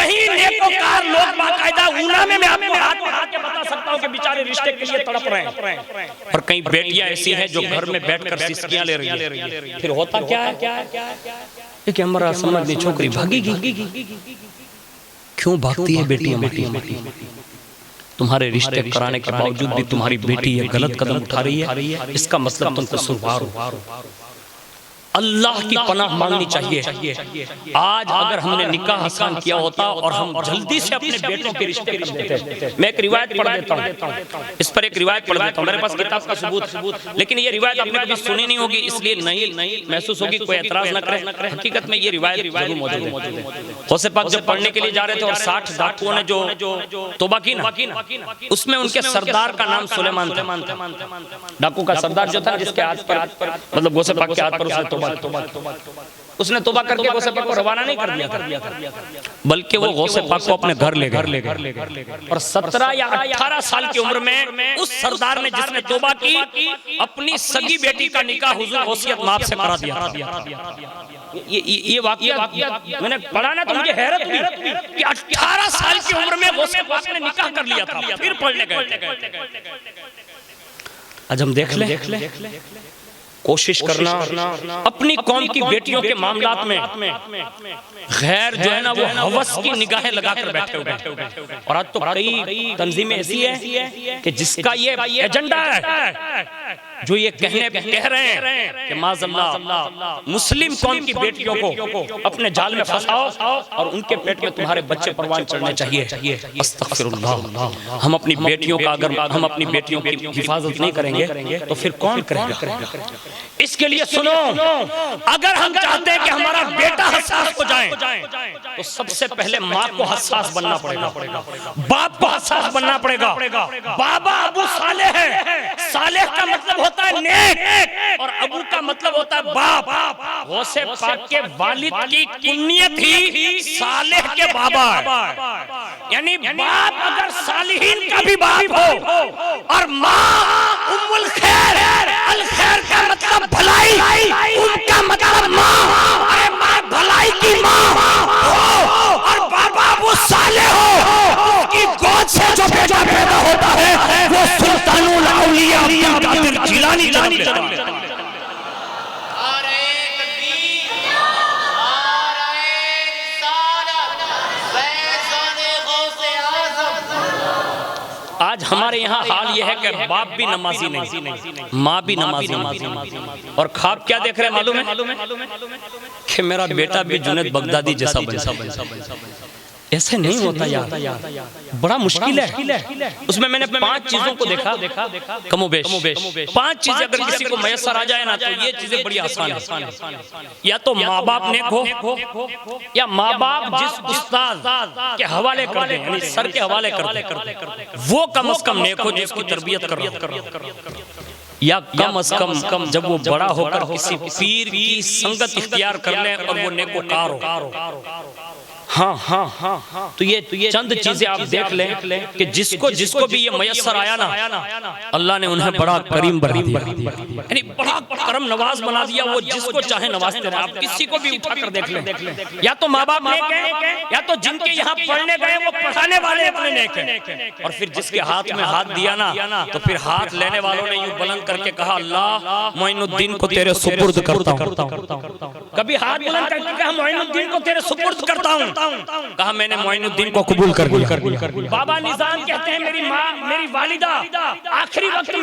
کہیں نیکوکار لوگ باقاعدہ اونا میں آپ کو ہاتھ اٹھا کے بتا سکتا ہوں کہ بیچارے رشتے کے لیے تڑپ رہے ہیں، اور کئی بیٹیاں ایسی ہیں جو گھر میں بیٹھ کر سسکیاں لے رہی ہیں. پھر ہوتا کیا ہے کہ ہمارا سمجھ نہیں چھوکری بھاگی گی. کیوں بھاگتی ہے بیٹی ہماری؟ تمہارے رشتے کرانے کے باوجود بھی تمہاری بیٹی یہ غلط قدم اٹھا رہی ہے، اس کا مطلب تم قصوروار ہو. اللہ کی پناہ مانگنی چاہیے. آج اگر ہم نے نکاح آسان کیا ہوتا اور ہم جلدی سے اپنے بیٹوں کے رشتے کر دیتے. میں ایک روایت پڑھ دیتا ہوں، اس پر ایک روایت پڑھ دیتا ہوں، میرے پاس کتاب کا ثبوت، لیکن یہ روایت آپ نے کبھی سنی نہیں ہوگی، اس لیے نہیں محسوس ہوگی، کوئی اعتراض نہ کرے. حقیقت میں یہ روایت ضرور موجود ہے. غوث پاک جب پڑھنے کے لیے جا رہے تھے اور 60 ڈاکوؤں نے جو توبہ کی نا، اس میں ان کے سردار کا نام سلیمان تھا. ڈاکو کا سردار جو تھا جس کے ہاتھ پر مطلب غوث پاک کے ہاتھ پر اس نے توبہ کر کے غوث پاک کو روانہ نہیں کر دیا، بلکہ وہ غوث پاک کو اپنے گھر لے گئے. اور 17 یا 18 سال کی عمر میں اس سردار نے جس نے توبہ کی اپنی سگی بیٹی کا نکاح حضور غوثیت ماب سے کرا دیا. یہ واقعہ میں نے پڑھا نا تو مجھے حیرت ہوئی کہ 18 سال کی عمر میں غوث پاک نے نکاح کر لیا تھا. پھر پڑھنے گئے. آج ہم دیکھ لیں، کوشش کرنا اپنی قوم کی بیٹیوں کے معاملات میں غیر جو ہے نا وہ ہوس کی نگاہیں لگا کر بیٹھے ہوئے. اور آج تو کئی تنظیمیں ایسی ہیں کہ جس کا یہ ایجنڈا ہے، جو یہ کہہ رہے ہیں کہ معاذ اللہ مسلم قوم کی بیٹیوں کو اپنے جال میں پھنساؤ اور ان کے پیٹ میں تمہارے بچے پروان چڑھنے چاہیے. استغفر اللہ. ہم اپنی بیٹیوں کا اگر ہم اپنی بیٹیوں کی حفاظت نہیں کریں گے تو پھر کون کرے گا؟ اس کے لیے سنو، اگر ہم چاہتے ہیں کہ ہمارا بیٹا حساس ہو جائے تو سب سے پہلے ماں کو حساس بننا پڑے گا، باپ کو حساس بننا پڑے گا. بابا ابو صالح ہے، صالح کا مطلب ہوتا ہے نیک اور ابو کا مطلب ہوتا ہے باپ. غوث پاک کے والد کی کنیت ہی صالح کے بابا ہے. یعنی باپ اگر صالحین کا بھی باپ ہو اور ماں ام الخیر، الخیر کا مطلب بھلائی، ان کا مطلب ماں، اے ماں بھلائی کی ماں ہو اور بابا ابو صالح ہو، اس کی گود سے جو بیٹا پیدا ہوتا ہے وہ سلطان الاولیاء عبد القادر جیلانی جنم لیتا ہے. آج ہمارے یہاں حال یہ ہے کہ باپ بھی نمازی نہیں، ماں بھی نمازی نہیں، اور خواب کیا دیکھ رہے ہیں معلوم ہے کہ میرا بیٹا بھی جنید بغدادی جیسا بنے. ایسے نہیں ہوتا یار، بڑا مشکل ہے. اس میں نے 5 چیزوں کو دیکھا کم و بیش. 5 چیزیں اگر کسی کو میسر آ جائے نا تو یہ چیزیں بڑی آسان ہیں. یا تو ماں باپ نیک ہو، یا ماں باپ جس استاد کے حوالے کر دیں، یعنی سر کے حوالے کر دیں، وہ کم از کم نیک ہو جس کی تربیت کر رہا ہو. یا کم از کم جب وہ بڑا ہو کر کسی پیر کی سنگت اختیار کر لیں اور وہ نیکوکار ہو. ہاں تو یہ چند چیزیں آپ دیکھ لیں کہ جس کو بھی یہ میسر آیا نا اللہ نے انہیں بڑا کریم بنا دیا، یعنی بڑا کرم نواز بنا دیا. وہ جس کو چاہے نوازتے رہے. آپ کسی کو بھی اٹھا کر دیکھ لیں، یا تو ماں باپ نیک ہیں، یا تو جن کے یہاں پڑھنے گئے وہ پڑھانے والے اپنے نیک ہیں. اور پھر جس کے ہاتھ میں ہاتھ دیا نا تو پھر ہاتھ لینے والوں نے یوں بلند کر کے کہا اللہ معین الدین کو تیرے سپرد کرتا ہوں. کبھی ہاتھ بلند کر کے کہا معین الدین کو تیرے سپرد کرتا ہوں. کہا میں نے معین الدین کو قبول کر لیا. بابا نظام کہتے ہیں میری ماں، میری والدہ آخری وقت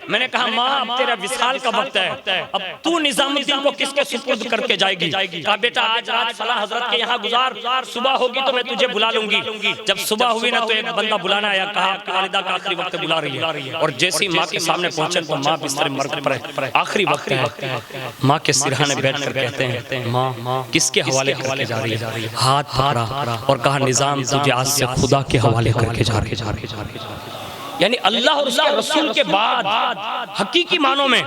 میں نے کہا ماں اب تیرا وصال کا وقت ہے، اب تو نظام الدین کو کس کے سپرد کر کے جائے گی؟ کہا بیٹا آج رات فلاں حضرت کے یہاں گزار، صبح ہوگی تو میں تجھے بلا لوں گی. جب صبح ہوئی نا تو ایک بندہ بلانا آیا، کہا آپ کی والدہ کا آخری وقت بلا رہی ہے. اور جیسی ماں کے سامنے پہنچے تو ماں بستر مرگ پر ہے، آخری وقت ہے. ماں کے سرہانے بیٹھ کر کہتے ہیں ماں کس کے حوالے کر کے جا رہی ہے؟ ہاتھ پکڑا اور کہا نظام تجھے آج سے خدا کے حوالے کر کے جا رہے. یعنی اللہ اور اس کے رسول کے بعد حقیقی معنوں میں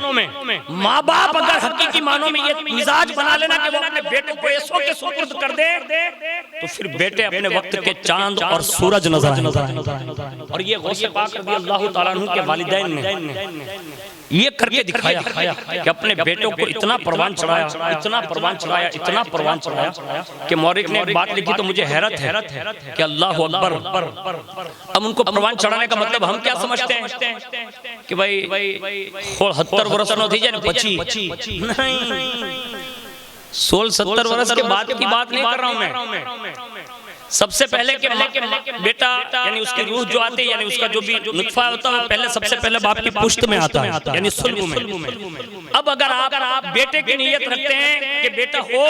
ماں باپ اگر حقیقی معنوں میں یہ مزاج بنا لینا کہ وہ اپنے بیٹے کو ایسوں کے سپرد کر دے تو پھر بیٹے اپنے وقت کے چاند اور سورج نظر آئیں. اور یہ غوث پاک رضی اللہ تعالیٰ عنہ کے والدین نے یہ کر کے دکھایا کہ اپنے بیٹوں کو اتنا پروان چڑھایا، اتنا پروان چڑھایا، اتنا پروان چڑھایا کہ مورخ نے ایک بات لکھی تو مجھے حیرت ہے کہ اللہ اکبر، اب ان کو پروان چڑھانے کا مطلب ہم کیا سمجھتے ہیں کہ بھائی 70 برس نو تھی جائے بچی، نہیں، 16-17 برس کے بعد کی بات نہیں کر رہا ہوں میں، سب سے پہلے کہ بیٹا یعنی اس کی روح جو آتی ہے، یعنی اس کا جو بھی نطفہ ہوتا ہے پہلے سب سے پہلے باپ کی پشت میں آتا ہے، یعنی صلب میں۔ اب اگر آپ بیٹے کی نیت رکھتے ہیں کہ بیٹا ہو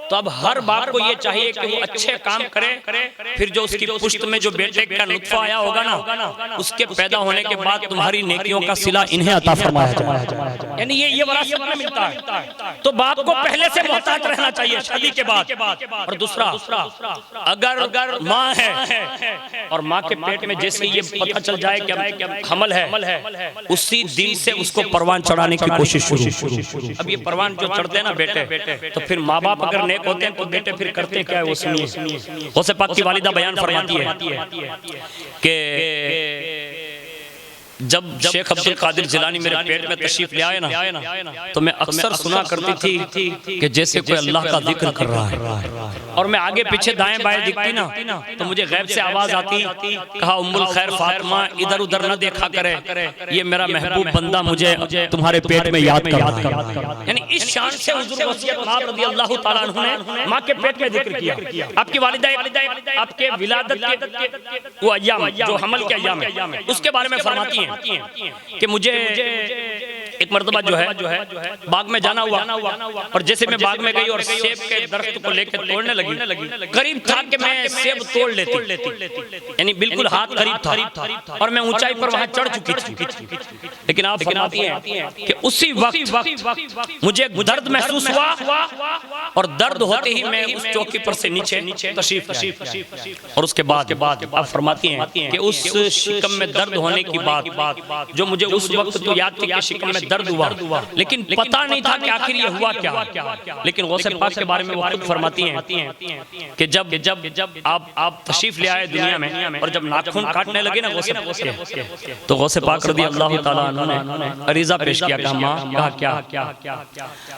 تو اب ہر باپ کو یہ چاہیے کہ وہ اچھے کام کرے، پھر جو اس کی پشت میں جو بیٹے کا نطفہ آیا ہوگا نا، اس کے پیدا ہونے کے بعد تمہاری نیکیوں کا صلہ انہیں عطا فرمایا جائے، یعنی یہ وراثت میں ملتا ہے۔ تو باپ کو پہلے سے محتاط رہنا چاہیے شادی کے بعد۔ اور دوسرا، اگر ماں ہے اور ماں کے پیٹ میں جیسے یہ پتہ چل جائے کہ حمل ہے، اسی دن سے اس کو پروان چڑھانے کی کوشش شروع۔ اب یہ پروان جو چڑھتے ہیں نا بیٹے، تو پھر ماں باپ اگر نیک ہوتے ہیں تو بیٹے پھر کرتے کیا ہے وہ سنیے۔ غوث پاک کی والدہ بیان فرماتی ہے کہ جب شیخ عبد القادر جیلانی میرے پیٹ میں تشریف لے آئے نا، تو میں اکثر سنا کرتی تھی کہ جیسے کوئی اللہ کا ذکر کر رہا ہے، اور میں آگے پیچھے دائیں بائیں دکھتی نا تو مجھے غیب سے آواز آتی، کہا ام الخیر فاطمہ ادھر ادھر نہ دیکھا کرے، یہ میرا محبوب بندہ مجھے تمہارے پیٹ میں یاد کر رہا ہے۔ یعنی اس شان سے حضور وصیت مآب رضی اللہ تعالیٰ عنہ نے ماں کے پیٹ میں ذکر کیا۔ آپ کی والدہ آپ کے ولادت کے وہ ایام جو حمل کے ایام ہیں اس کے بارے میں فرماتی ہیں کہ مجھے ایک مرتبہ جو ہے باغ میں جانا ہوا، اور جیسے میں باغ میں گئی اور سیب کے درخت کو لے کے توڑنے لگی، قریب تھا کہ میں سیب توڑ لیتی، یعنی بالکل ہاتھ قریب تھا اور میں اونچائی پر وہاں چڑھ چکی تھی، لیکن آپ فرماتی ہیں کہ اسی وقت مجھے درد محسوس ہوا، اور درد ہوتے ہی میں اس چوکی پر سے نیچے تشریف لائے۔ اور اس کے بعد آپ فرماتی ہیں کہ اس شکم میں درد ہونے کی بات جو مجھے اس وقت تو یاد تھی کہ شکم میں درد ہوا، لیکن پتہ نہیں تھا کہ آخر یہ ہوا کیا۔ لیکن غوث پاک کے بارے میں وہ خود فرماتی ہیں کہ جب آپ تشریف لے آئے دنیا میں اور جب ناخن کاٹنے لگے نا غوث پاک کے، تو غوث پاک رضی اللہ تعالیٰ عنہ نے عریضہ پیش کیا، کہا ماں،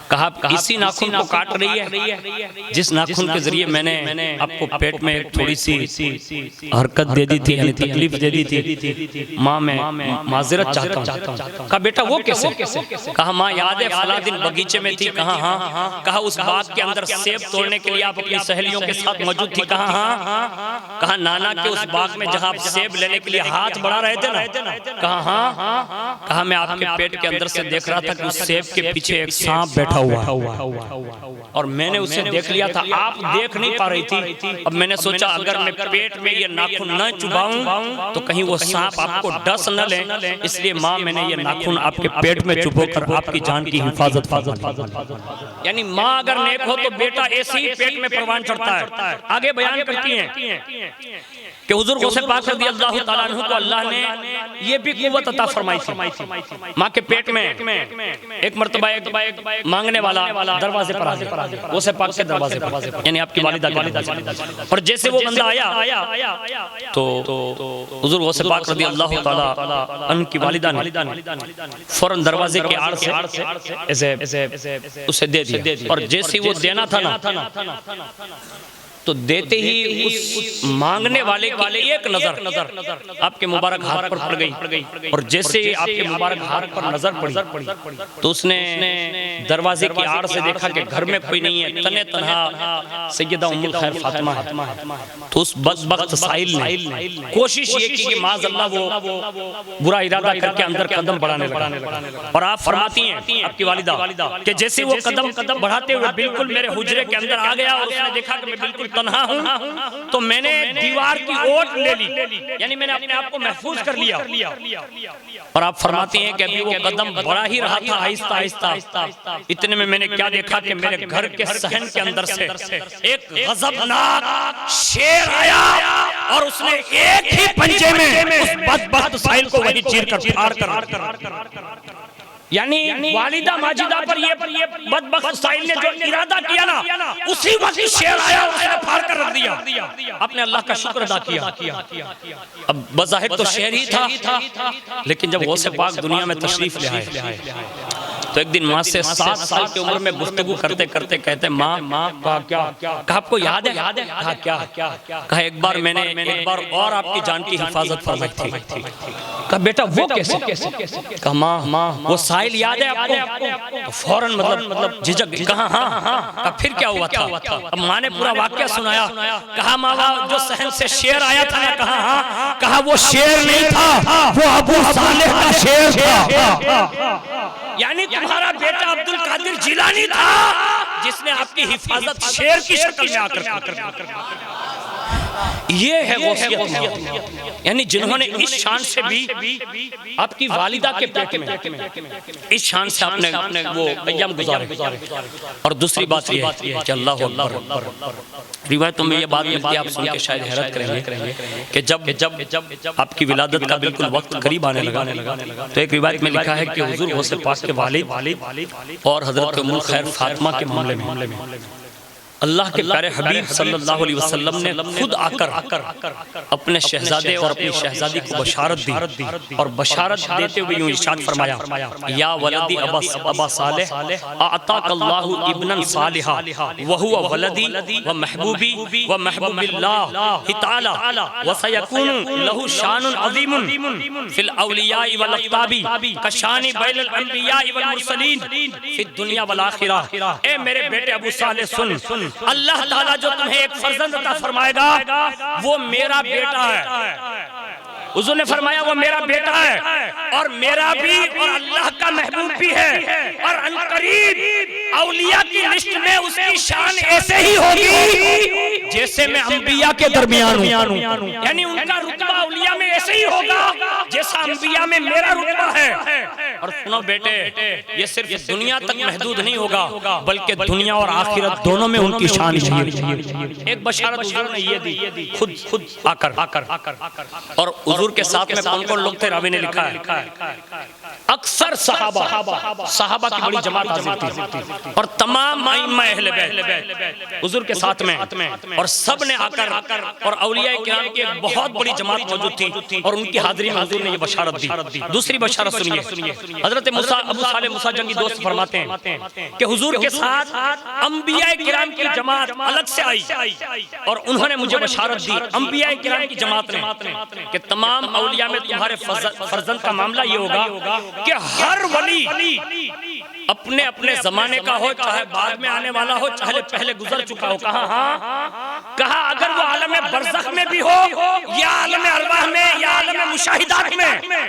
کہا اسی ناخن کو کاٹ رہی ہے جس ناخن کے ذریعے میں نے آپ کو پیٹ میں تھوڑی سی حرکت دے دی تھی، یعنی تکلیف دے دی تھی، ماں میں معذرت چاہتا ہوں۔ کہا بیٹا وہ کیسے؟ کہا ماں یاد ہے فلاں دن بغیچے میں تھی؟ کہا ہاں۔ کہا اس باغ کے اندر سیب توڑنے کے لیے آپ اپنی سہیلیوں کے ساتھ موجود تھی؟ کہا ہاں۔ کہا نانا کے اس باغ میں جہاں آپ سیب لینے کے لیے ہاتھ بڑھا رہے تھے نا؟ کہا ہاں۔ کہا میں آپ کے پیٹ کے اندر سے دیکھ رہا تھا کہ اس سیب کے پیچھے ایک سانپ بیٹھا ہوا، اور میں نے اسے دیکھ لیا تھا، آپ دیکھ نہیں پا رہی تھی۔ اب میں نے سوچا اگر میں پیٹ میں یہ ناخن نہ چباؤں تو کہیں وہ سانپ آپ کو ڈس نہ لے، اس لیے ماں میں نے یہ ناخن آپ کے پیٹ میں چبو کر آپ کی جان کی حفاظت فرمائی۔ یعنی ماں اگر نیک ہو تو بیٹا ایسے ہی پیٹ میں پروان چڑھتا ہے۔ آگے بیان کرتی ہیں کہ حضور غوث پاک رضی اللہ تعالیٰ عنہ کو اللہ نے یہ بھی قوت عطا فرمائی تھی۔ ماں کے پیٹ میں ایک مرتبہ مانگنے والا دروازے پر آیا، غوث پاک کے دروازے پر، یعنی آپ کی والدہ کے دروازے پر، اور جیسے وہ بندہ آیا تو حضور غوث پاک رضی اللہ تعالیٰ عنہ کی والدہ نے فوراً دروازے کے آڑ سے اسے دے دیا، اور جیسے وہ دینا تھا نا تو دیتے ہی اس مانگنے والے کی ایک نظر آپ کے مبارک ہاتھ پر پڑ گئی، اور جیسے آپ کے مبارک ہاتھ پر نظر پڑی تو اس نے دروازے کی آڑ سے دیکھا کہ گھر میں کوئی نہیں ہے، تنہا تنہا سیدہ ام الخیر فاطمہ ہے۔ تو اس بدبخت سائل نے کوشش یہ کی کہ معاذ اللہ وہ برا ارادہ کر کے اندر قدم بڑھانے لگا، اور آپ فرماتی ہیں آپ کی والدہ کہ جیسے وہ قدم بڑھاتے ہوئے بالکل میرے حجرے کے اندر آ گیا، اور اس نے دیکھا کہ میں بالکل تنہا ہوں، تو میں نے دیوار کی اوٹ لے لی، یعنی میں نے اپنے آپ کو محفوظ کر لیا۔ اور آپ فرماتی ہیں کہ ابھی وہ قدم بڑھا ہی رہا تھا آہستہ آہستہ، اتنے میں نے کیا دیکھا کہ میرے گھر کے صحن کے اندر سے ایک غضبناک شیر آیا، اور اس نے ایک ہی پنجے میں اس بدبخت سائل کو وہی چیر کر پھاڑ کر یعنی والدہ ماجدہ پر یہ بدبخت سائل نے جو ارادہ کیا نا، اسی وقت شیر آیا اور اس نے پھاڑ کر رکھ دیا. آپ نے اللہ کا شکر ادا کیا. اب بظاہر تو شیر ہی تھا، لیکن جب غوث پاک دنیا میں تشریف لے آئے تو ایک دن ماں سے 7 سال کی عمر میں گفتگو کرتے کرتے کہتے ماں کہا آپ کو یاد ہے؟ کہا کیا؟ کہا ایک بار میں نے ایک بار اور آپ کی جان کی حفاظت فرمائی تھی. کہا بیٹا وہ کیسے؟ کہا ماں وہ سائل یاد ہے آپ کو؟ فوراً مطلب جھجک. کہا ہاں. کہا پھر کیا ہوا تھا؟ اب ماں نے پورا واقعہ سنایا. کہا ماں جو صحن سے شیر آیا تھا نا، کہا ہاں. کہا وہ شیر نہیں تھا، وہ ابو صالح کا شیر تھا. یعنی تمہارا بیٹا عبد القادر جیلانی تھا جس نے آپ کی حفاظت شیر کی شکل میں آ کر. یہ ہے غوثیت، یعنی جنہوں نے اس شان سے بھی آپ کی والدہ کے پیٹ میں اس شان سے آپ نے وہ ایام گزارے. اور دوسری بات یہ ہے کہ اللہ اکبر، روایتوں میں یہ بات ملتی ہے، آپ سن کے شاید حیرت کریں گے کہ جب آپ کی ولادت کا بالکل وقت قریب آنے لگا تو ایک روایت میں لکھا ہے کہ حضور غوث پاک کے والد اور حضرت ام الخیر فاطمہ کے معاملے میں اللہ کے پیارے حبیب صلی اللہ علیہ وسلم نے خود آ کر اپنے شہزادے اور اپنی شہزادی کو بشارت دی، اور بشارت دیتے ہوئے یوں ارشاد فرمایا یا ولدی ابا صالح اعطاک اللہ ابنا صالحا وہو ولدی ومحبوبی ومحبوب اللہ تعالی وسیکون لہ شان عظیم فی الاولیاء والاقطاب کشان بین الانبیاء والمرسلین فی الدنیا والآخرہ. اے میرے بیٹے ابو صالح سن، اللہ تعالیٰ جو تمہیں ایک فرزند عطا فرمائے گا وہ میرا بیٹا ہے. حضور نے فرمایا وہ میرا بیٹا ہے اور میرا بھی اور اللہ کا محبوب بھی ہے، اور عنقریب اولیاء کی لسٹ میں اس کی شان ایسے ہی ہوگی جیسے میں انبیاء کے درمیان ہوں. یعنی ان کا رتبہ اولیاء میں ایسے ہی ہوگا جیسا انبیاء میں میرا رتبہ ہے. اور سنو بیٹے، یہ صرف دنیا تک محدود نہیں ہوگا بلکہ دنیا اور آخرت دونوں میں ان کی شان ہے. ایک بشارت حضور نے یہ دی خود آ کر. اور حضور کے ساتھ میں کون لوگ تھے؟ راوی نے لکھا ہے اکثر صحابہ کی بڑی جماعت حاضر تھی اور تمام ائمہ اہل بیت حضور کے ساتھ میں، اور سب نے آ کر اور اولیاء کرام کی ایک بہت بڑی جماعت موجود تھی اور ان کی حاضری میں حضور نے یہ بشارت دی. دوسری بشارت سنیے، حضرت ابو صالح موسیٰ جنگی دوست فرماتے ہیں کہ حضور کے ساتھ انبیاء کرام کی جماعت الگ سے آئی اور انہوں نے مجھے بشارت دی انبیاء کرام کی جماعت نے کہ تمام اولیاء میں تمہارے فرزند کا معاملہ یہ ہوگا کہ ہر ولی اپنے اپنے زمانے کا ہو، چاہے بعد میں آنے والا ہو، چاہے پہلے گزر چکا ہو. کہا ہاں. کہا اگر وہ عالم برزخ میں بھی ہو یا عالم ارواح میں یا عالم مشاہدات میں،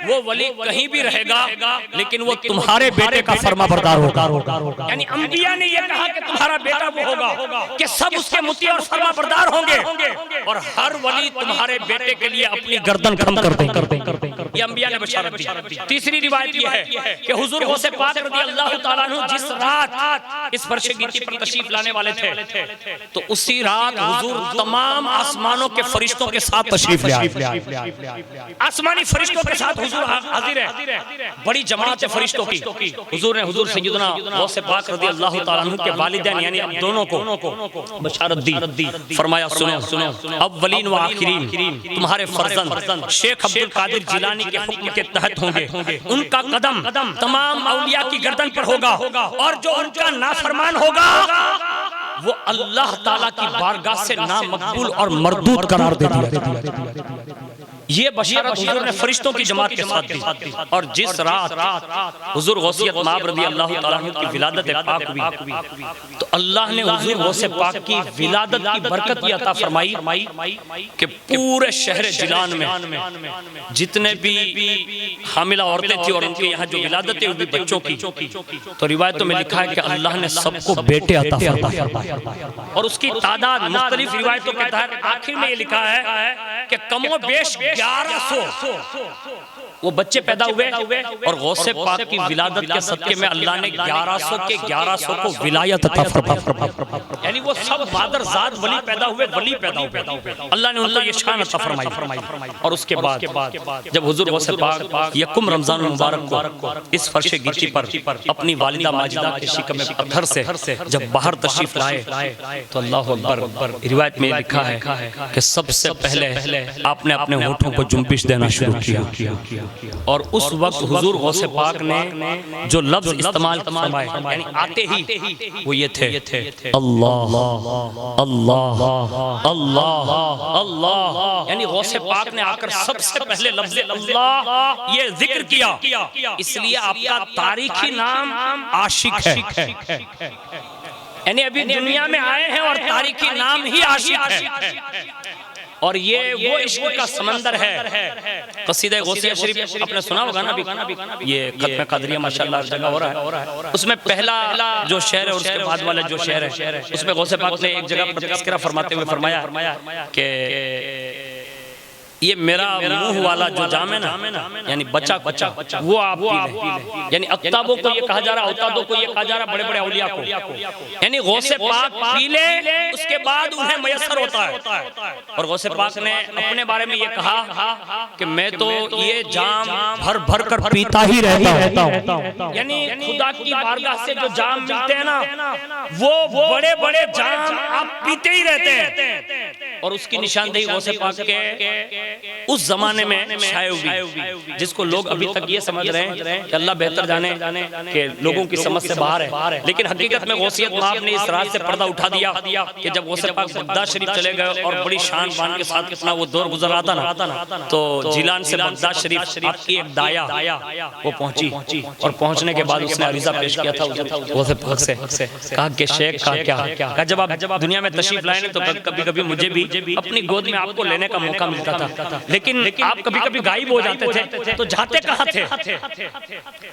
وہ ولی کہیں بھی رہے گا لیکن وہ تمہارے بیٹے کا فرما بردار ہوگا. یعنی انبیاء نے یہ کہا کہ تمہارا بیٹا وہ ہوگا کہ سب اس کے مطیع اور فرما بردار ہوں گے، اور ہر ولی تمہارے بیٹے کے لیے اپنی گردن کھم کر دیں. یہ انبیاء نے بشارت دی. تیسری روایت یہ ہے کہ حضور غوث پاک رضی اللہ تعالیٰ عنہ جس رات اس فرش گیتی پر تشریف لانے والے تھے تو اسی رات حضور تمام آسمانوں کے فرشتوں کے ساتھ تشریف لے آئے. آسمانی فرشتوں کے ساتھ حضور حاضر ہے، بڑی جماعت ہے فرشتوں کی. حضور سیدنا غوث پاک رضی اللہ تعالیٰ عنہ کے والدین یعنی اب دونوں کو بشارت دی. فرمایا سنو اولین و آخرین تمہارے فرزند شیخ عبد القادر جیلانی کے حکم کے تحت ہوں گے. ان کا قدم تمام اولیاء کی گردن پر ہوگا اور جو ان کا نافرمان ہوگا وہ اللہ تعالیٰ کی بارگاہ سے نامقبول اور مردود قرار دے دیا. یہ بشارت حضور نے فرشتوں کی جماعت کے ساتھ دی. اور جس رات حضور غوثیت مآب رضی اللہ تعالیٰ عنہ کی ولادت پاک ہوئی تو اللہ نے حضور غوث پاک کی ولادت کی برکت یہ عطا فرمائی کہ پورے شہر جیلان میں جتنے بھی حاملہ عورتیں تھیں اور ان کے یہاں جو ولادتیں ہوئی بچوں کی، تو روایتوں میں لکھا ہے کہ اللہ نے سب کو بیٹے عطا فرمائے اور اس کی تعداد مختلف روایتوں کے تحت آخر میں یہ لکھا ہے کہ کم و بیش 1100 وہ بچے پیدا ہوئے اور غوث پاک کی ولادت کے صدقے میں اللہ نے 1100 کے 1100 کو ولایت عطا فرمائی. یعنی وہ سب مادر زاد ولی پیدا ہوئے، ولی پیدا ہوئے. اللہ نے ان کو یہ شان عطا فرمائی. اور اس کے بعد جب حضور غوث پاک یکم رمضان المبارک کو اس فرش گیتی پر اپنی والدہ ماجدہ کے شکم پتھر سے جب باہر تشریف لائے تو اللہ اکبر، روایت میں لکھا ہے کہ سب سے پہلے آپ نے اپنے ہونٹوں کو جنبش دینا شروع کیا. اور اس وقت حضور غوث پاک نے جو لفظ استعمال فرمائے یعنی آتے ہی وہ یہ تھے، اللہ اللہ اللہ اللہ. یعنی غوث پاک نے آ کر سب سے پہلے لفظ اللہ یہ ذکر کیا. اس لیے آپ کا تاریخی نام عاشق ہے. یعنی ابھی دنیا میں آئے ہیں اور تاریخی نام ہی عاشق ہے. اور یہ وہ عشق کا سمندر ہے. قصیدہ غوثیہ شریف آپ نے سنا ہوگا نا، یہ ختم قادریہ ماشاءاللہ ہر جگہ ہو رہا ہے. اس میں پہلا جو شعر ہے اور اس کے بعد والا جو شعر ہے اس میں غوث پاک نے ایک جگہ پر تذکرہ فرماتے ہوئے فرمایا کہ یہ میرا منہ والا جو جام ہے نا، یعنی بچہ وہ آپ پی لیں. یعنی اقطابوں کو یہ کہا جا رہا، اوتادوں کو یہ کہا جا رہا، بڑے بڑے اولیاء کو. یعنی غوث پاک پی لے اس کے بعد انہیں میسر ہوتا ہے. اور غوث پاک نے اپنے بارے میں یہ کہا کہ میں تو یہ جام بھر بھر کر پیتا ہی رہتا ہوں. یعنی خدا کی بارگاہ سے جو جام ملتے ہیں نا وہ بڑے بڑے جام آپ پیتے ہی رہتے ہیں. اور اس کی نشاندہی غوث پاک کے اس زمانے میں شائع ہوئی، جس کو لوگ ابھی تک یہ سمجھ رہے ہیں کہ اللہ بہتر جانے کہ لوگوں کی سمجھ سے باہر ہے. لیکن حقیقت میں غوثیت مآب نے اس راز سے پردہ اٹھا دیا کہ جب غوث پاک بغداد شریف چلے گئے اور بڑی شان بان کے ساتھ کتنا وہ دور گزر رہا تھا نا، تو جیلان سے بغداد شریف آپ کی ایک دایا وہ پہنچی. اور پہنچنے کے بعد اس نے عریضہ پیش کیا تھا غوث پاک سے، کہا کہ شیخ کہا جب آپ دنیا میں تشریف لائیں تو کبھی کبھی مجھے بھی اپنی گود میں آپ کو لینے کا موقع ملتا تھا، لیکن آپ کبھی کبھی غائب ہو جاتے تھے تو جاتے کہاں تھے؟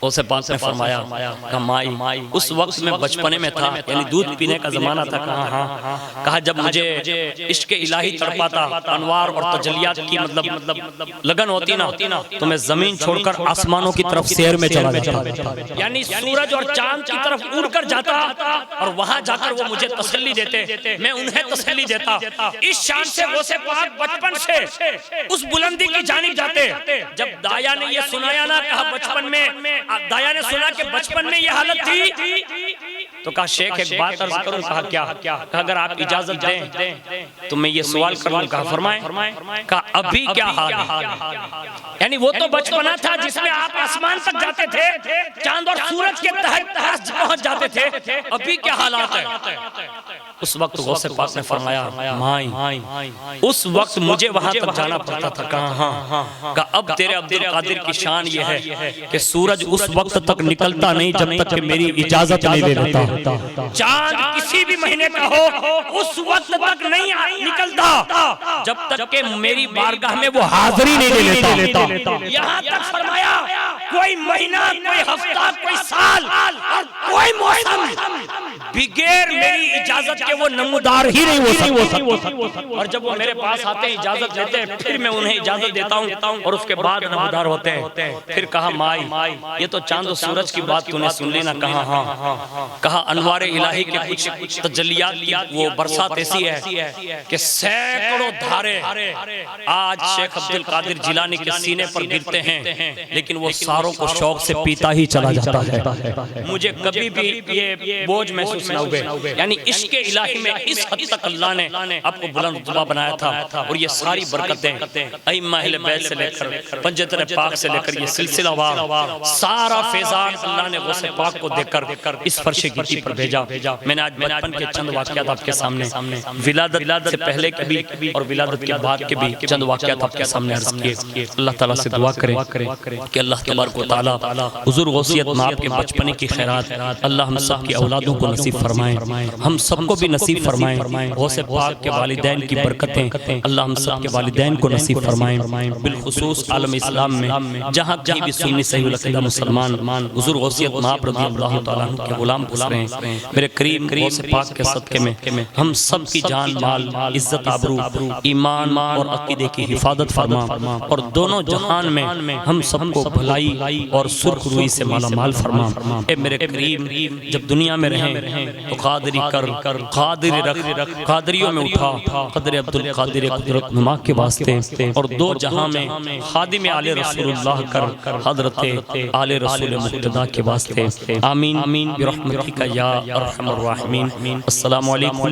غوث پاک نے فرمایا کہ مائی اس وقت میں بچپنے میں تھا، یعنی دودھ پینے کا زمانہ تھا. کہا جب مجھے عشق الہی تڑپاتا، انوار اور تجلیات کی مطلب لگن ہوتی نا، تو میں زمین چھوڑ کر آسمانوں کی طرف سیر میں چلا جاتا. یعنی سورج اور چاند کی طرف اڑ کر جاتا اور وہاں جا کر وہ مجھے تسلی دیتے، میں انہیں تسلی دیتا. اس شان سے غوث پاک بچپن سے اس بلندی کی جانب جاتے. جب دایا نے یہ سنایا نا، کہا بچپن میں دایا نے سنا کہ بچپن میں یہ حالت تھی تو کہا شیخ ایک بات عرض کروں. کہا کیا؟ کہا اگر آپ اجازت دیں تو میں یہ سوال کروں. کہا فرمائیں. کہا ابھی کیا حال ہے؟ یعنی وہ تو بچپنا تھا جس میں آپ آسمان تک جاتے تھے، چاند اور سورج کے تحت پہنچ جاتے تھے، ابھی کیا حالات ہے؟ اس وقت غوث پاک نے فرمایا مائی اس وقت مجھے وہاں تک جانا پڑتا تھا. کہا اب تیرے عبد القادر کی شان یہ ہے کہ سورج اس وقت تک نکلتا نہیں جب تک کہ میری اجازت نہیں لے لیتا. چاند کسی بھی مہینے کا ہو اس وقت تک نہیں نکلتا جب تک کہ میری بارگاہ میں وہ حاضری نہیں لے لیتا. یہاں تک فرمایا کوئی مہینہ، کوئی ہفتہ، کوئی سال اور کوئی موسم بغیر میری اجازت کے وہ نمودار ہی نہیں ہو سکتا. اور جب وہ میرے پاس آتے ہیں اجازت دیتے ہیں، پھر میں انہیں اجازت دیتا ہوں اور اس کے بعد نمودار ہوتے ہیں. پھر کہا مائی یہ تو چاند و سورج کی بات تو نے سن لی نا. کہا ہاں. کہا انوار الہی کے کچھ تجلیات کی وہ برسات ایسی ہے کہ سینکڑوں دھارے آج شیخ عبد القادر جیلانی کے سینے پر گرتے ہیں، لیکن وہ ساروں کو شوق سے پیتا ہی چلا جاتا ہے. مجھے کبھی بھی یہ بوجھ محسوس نہ ہوئے. یعنی عشق الہی میں اس حد تک اللہ نے آپ کو بلند رتبہ بنایا تھا. اور یہ ساری برکتیں ائمہ اہل بیت سے لے کر پنجتر پاک سے لے کر یہ سلسلہ وار سارا فیضان اللہ نے غوث پاک کو دے کر اس فرش گیتی پر بھیجا. میں نے آج بچپن کے چند واقعات آپ کے سامنے، ولادت سے پہلے کے بھی اور ولادت کے بعد کے بھی چند واقعات آپ کے سامنے عرض کیے. اللہ تعالیٰ سے دعا کریں کہ اللہ تبارک و تعالیٰ حضور غوثیت مآب کے بچپنے کی خیرات اللہ ہم سب کی اولادوں کو نصیب فرمائے. فرمائیں، ہم سب کو بھی نصیب فرمائیں۔ غوث پاک کے والدین کی برکتیں اللہ ہم سب کے والدین کو نصیب فرمائیں، بالخصوص عالم اسلام میں جہاں کہیں بھی سنی صحیح العقیدہ مسلمان حضور غوثیت مآب رضی اللہ تعالیٰ عنہ کے غلام پوچھ رہے ہیں، میرے کریم غوث پاک کے صدقے میں ہم سب کی جان مال عزت آبرو ایمان اور عقیدے کی حفاظت فرما، اور دونوں جہان میں ہم سب کو بھلائی اور سرخ روئی سے مالا مال فرما۔ اے میرے کریم جب دنیا میں رہیں تو قادری کر، قادری رکھ، قادریوں میں اٹھا، قدر عبدالقادر قدرت نما کے واسطے، اور دو جہاں میں خادم آل رسول اللہ کر حضرت آل رسول مقتدیٰ کے واسطے، آمین برحمتک یا ارحم الراحمین۔ السلام علیکم۔